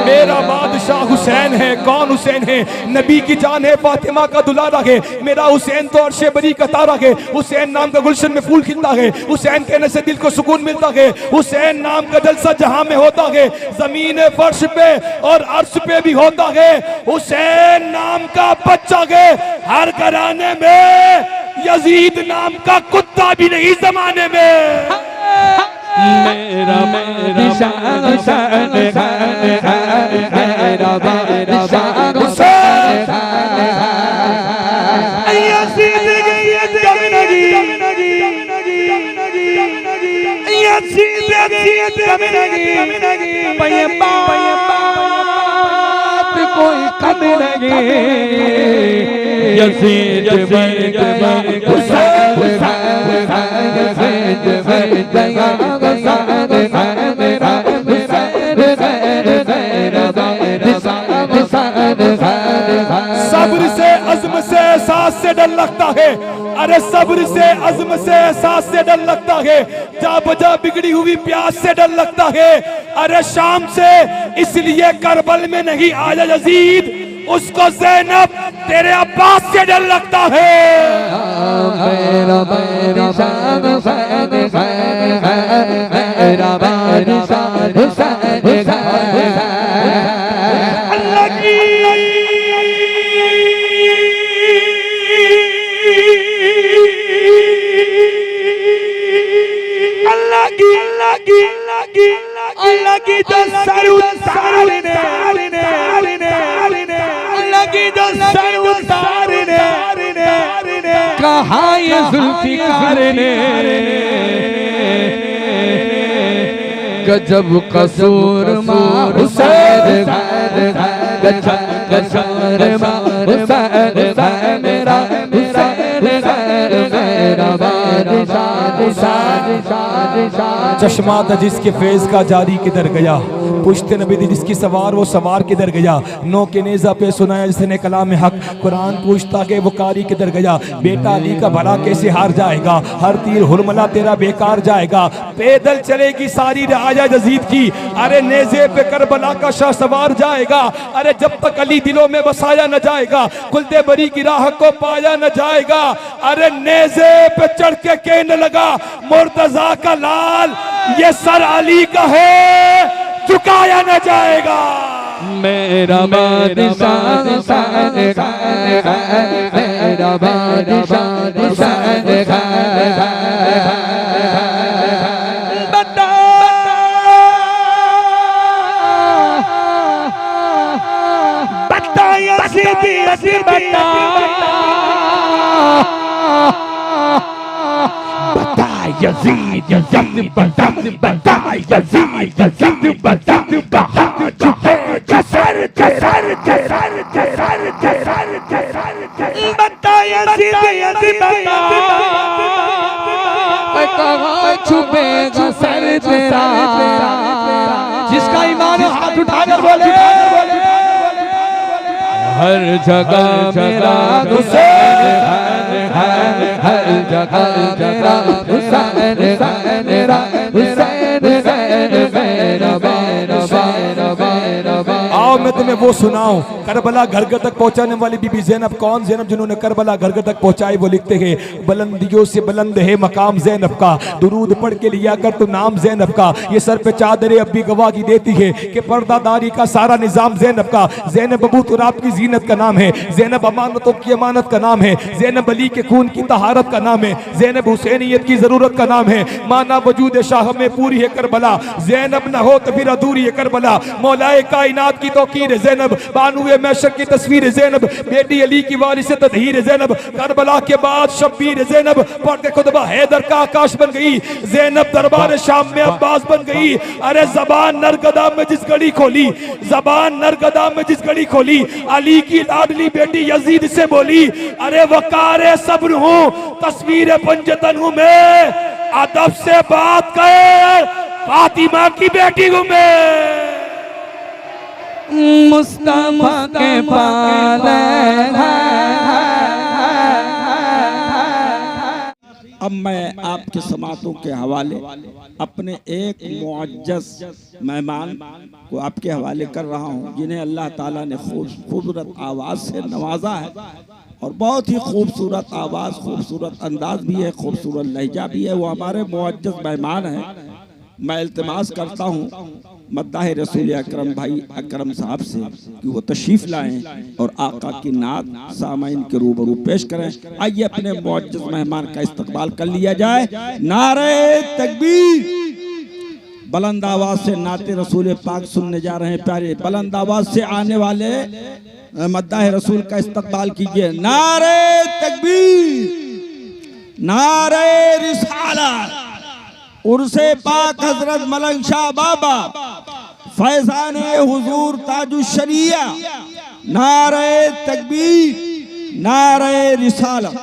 मेरा बादशाह हुसैन है। कौन हुसैन है? नबी की जान है, फातिमा का दुलारा है। मेरा हुसैन तो अर्शे बरी का तारा है। हुसैन नाम का गुलशन में फूल खिलता है। हुसैन कहने से दिल को सुकून मिलता है। हुसैन नाम का जलसा जहां में होता है, जमीन फर्श पे और अर्श पे भी होता है। हुसैन नाम का बच्चा है। हर घराने में यजीद नाम का कुत्ता भी नहीं जमाने में। मेरा शान शान मेरा शान हुसैन, यजीद कमनगी, यजीद कमनगी, बात कोई कम नहीं। यजीद सब्र से अज़्म से एहसास से डर लगता है। अरे सब्र से अज़्म से एहसास से डर लगता है। जा बजा बिगड़ी हुई प्यास से डर लगता है। अरे शाम से इसलिए करबल में नहीं आया यजीद, उसको ज़ैनब तेरे अब्बास से डर लगता है। अल्लाह की जो सर उतारने अल्लाह की जो सर उतारने कहा ये जुल्फिकार ने गजब कसूर मार हुसैन गजब मार हुसैन मेरा चश्मा था जिसके फेज का जारी किधर गया, पुश्ते नबी थी जिसकी सवार वो सवार किधर गया, नो के नेजा पे सुनाया जिसने कलाम हक, कुरान पूछता के वो कारी किधर गया, बेटा अली का भला कैसे हार जाएगा, हर तीर हुरमला तेरा बेकार जाएगा, पैदल चलेगी सारी राजा जजीद की, अरे नेजे पे करबला का शाह सवार जाएगा, अरे जब तक अली दिलों में बसाया न जाएगा, कुलते बरी की राह को पाया न जाएगा, अरे नेजे पे चढ़ के न लगा मुर्तजा का लाल, ये सर अली का है झुकाया न जाएगा। मेरा बादशाह हुसैन मेरा बादशाह हुसैन बता यज़ीदी बता यज़ीद यज़ीद बता यज़ीद यज़ीद बता सर बता यज़ीद यज़ीद कहाँ छुपेगा सर तेरा, जिसका ईमान हाथ उठाकर बोले हर जगह मेरा हुसैन है, हर जगह मेरा हुसैन मेरा हुसैन आओ मैं तुम्हें वो सुनाऊं, करबला घर घर तक पहुंचाने वाली बीबी ज़ैनब कौन, ज़ैनब जिन्होंने करबला घर घर तक पहुंचाई, वो लिखते हैं बुलंदियों से बुलंद है मकाम ज़ैनब का, दुरूद पढ़ के लिया कर तो नाम ज़ैनब का, ये सर पे चादर अब भी गवाही देती है कि पर्दादारी का सारा निजाम ज़ैनब का, ज़ैनब अबू तुराब की जीनत का नाम है, ज़ैनब अमानतों की अमानत का नाम है, ज़ैनब अली के खून की तहारत का नाम है, ज़ैनब हुसैनियत की जरूरत का नाम है, माना वजूद शाह में पूरी है करबला, ज़ैनब न हो तो फिर अधूरी है करबला, मौलाए कायनात की तौकीर है ज़ैनब, बानुए मैशक की तस्वीर ज़ैनब, बेटी अली की वारिस तदहीर ज़ैनब, करबला के बाद शब्बीर ज़ैनब, पढ़ के खुतबा हैदर का आकाश बन गई, ज़ैनब दरबार शाम में अब्बास बन गई, अरे जबान नरगदा में जिस घड़ी खोली, जबान नरगदा में जिस घड़ी खोली, अली की लाडली बेटी यजीद से बोली, अरे वकारे सब्र हूँ तस्वीर पंजतन हूँ मैं, अदब से बात कर फातिमा की बेटी हूँ मैं, मुस्तफा के पाले अब मैं आपके समातों के हवाले अपने एक मुअज्जज़ मेहमान को आपके हवाले कर रहा हूँ, जिन्हें अल्लाह ताला ने खूबसूरत आवाज़ से नवाजा है और बहुत ही खूबसूरत आवाज़, खूबसूरत अंदाज भी है, खूबसूरत लहजा भी है। वो हमारे मुअज्जज़ मेहमान हैं। मैं इल्तिमास करता हूँ मद्दाह रसूल अकरम भाई अकरम साहब से कि वो तशरीफ़ लाएं और आका की नात सामाइन के रूबरू पेश करें। आइए अपने मुअज्जज़ मेहमान का इस्तकबाल कर लिया जाए। नारे तकबीर, बुलंद आवाज़ से नाते रसूल पाक सुनने जा रहे हैं प्यारे, बुलंद आवाज़ से आने वाले मद्दाह रसूल का इस्तकबाल कीजिए। नारे तकबीर, नारे रिसालत, उर्से पाक हजरत मलंग शाह बाबा फैजान हुजूर ताजुश शरिया, नारे तकबीर, नारे रिसालत।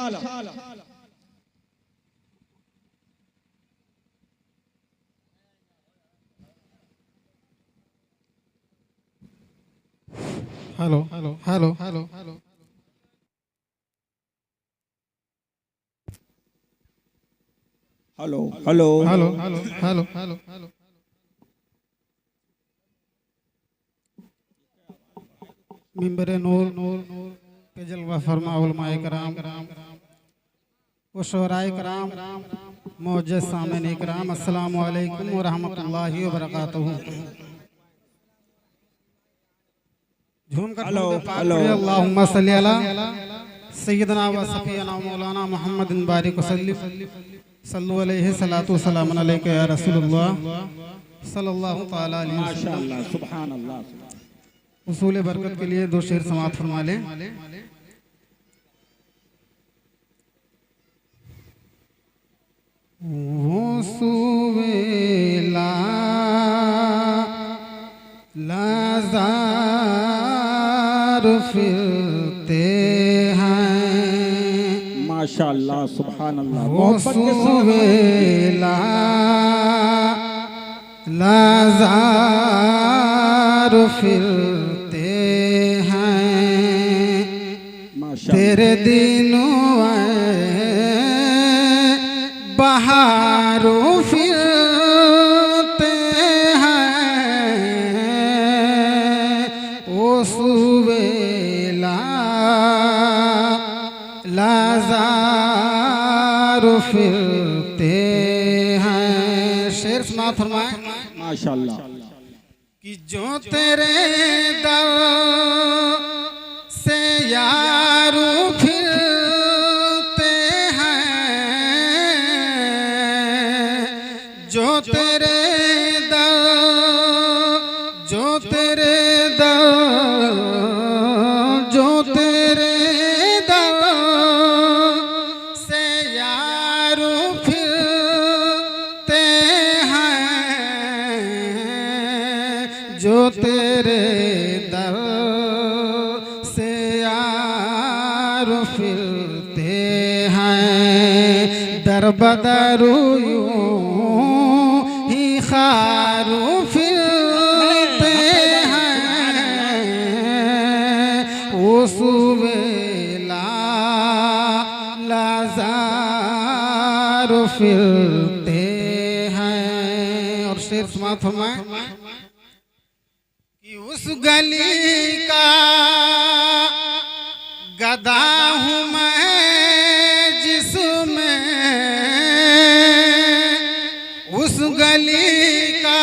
Hello hello hello hello hello hello hello hello hello hello hello hello मिंबरे नूर नूर नूर के जलवा फरमा उलमाए कराम व शुअराए कराम मुअज्जज़ सामईन कराम, अस्सलामु अलैकुम व रहमतुल्लाहि व बरकातहू। झूम कर हेलो हेलो अल्लाहुम्मा सल्ली अला सैयदना व सफीना मौलाना मोहम्मद बारिक वसल्लम सल्लु अलैहि सलातु सलाम अलैका या रसूलुल्लाह सल्लल्लाहु तआला अलैहि वसल्लम। माशाअल्लाह, सुभान अल्लाह। उसूल बरकत के लिए दो शेर समाअत फरमा लें। वो सुवेला लाज़ार फिरते हैं। माशाअल्लाह, सुभान अल्लाह। वो सुवेला लाज़ार फिरते हैं। माशाअल्लाह, तेरे दिनों बहारों फिरते हैं। वो सुवेला लाज़ार फिरते हैं। शेर सुना फरमाए। माशाअल्लाह। कि जो तेरे दर से यारू फिरते हैं। जो तेरे दर से यारू फिरते हैं। जो तेरे दर से यारू फिरते हैं। दर बदरू यूं ही खारू फिरते हैं। वो सुवेला लाज़ार फिरते हैं। और शेर समाअत फरमाए कि उस गली का गदा हूँ मैं जिसमें, उस गली का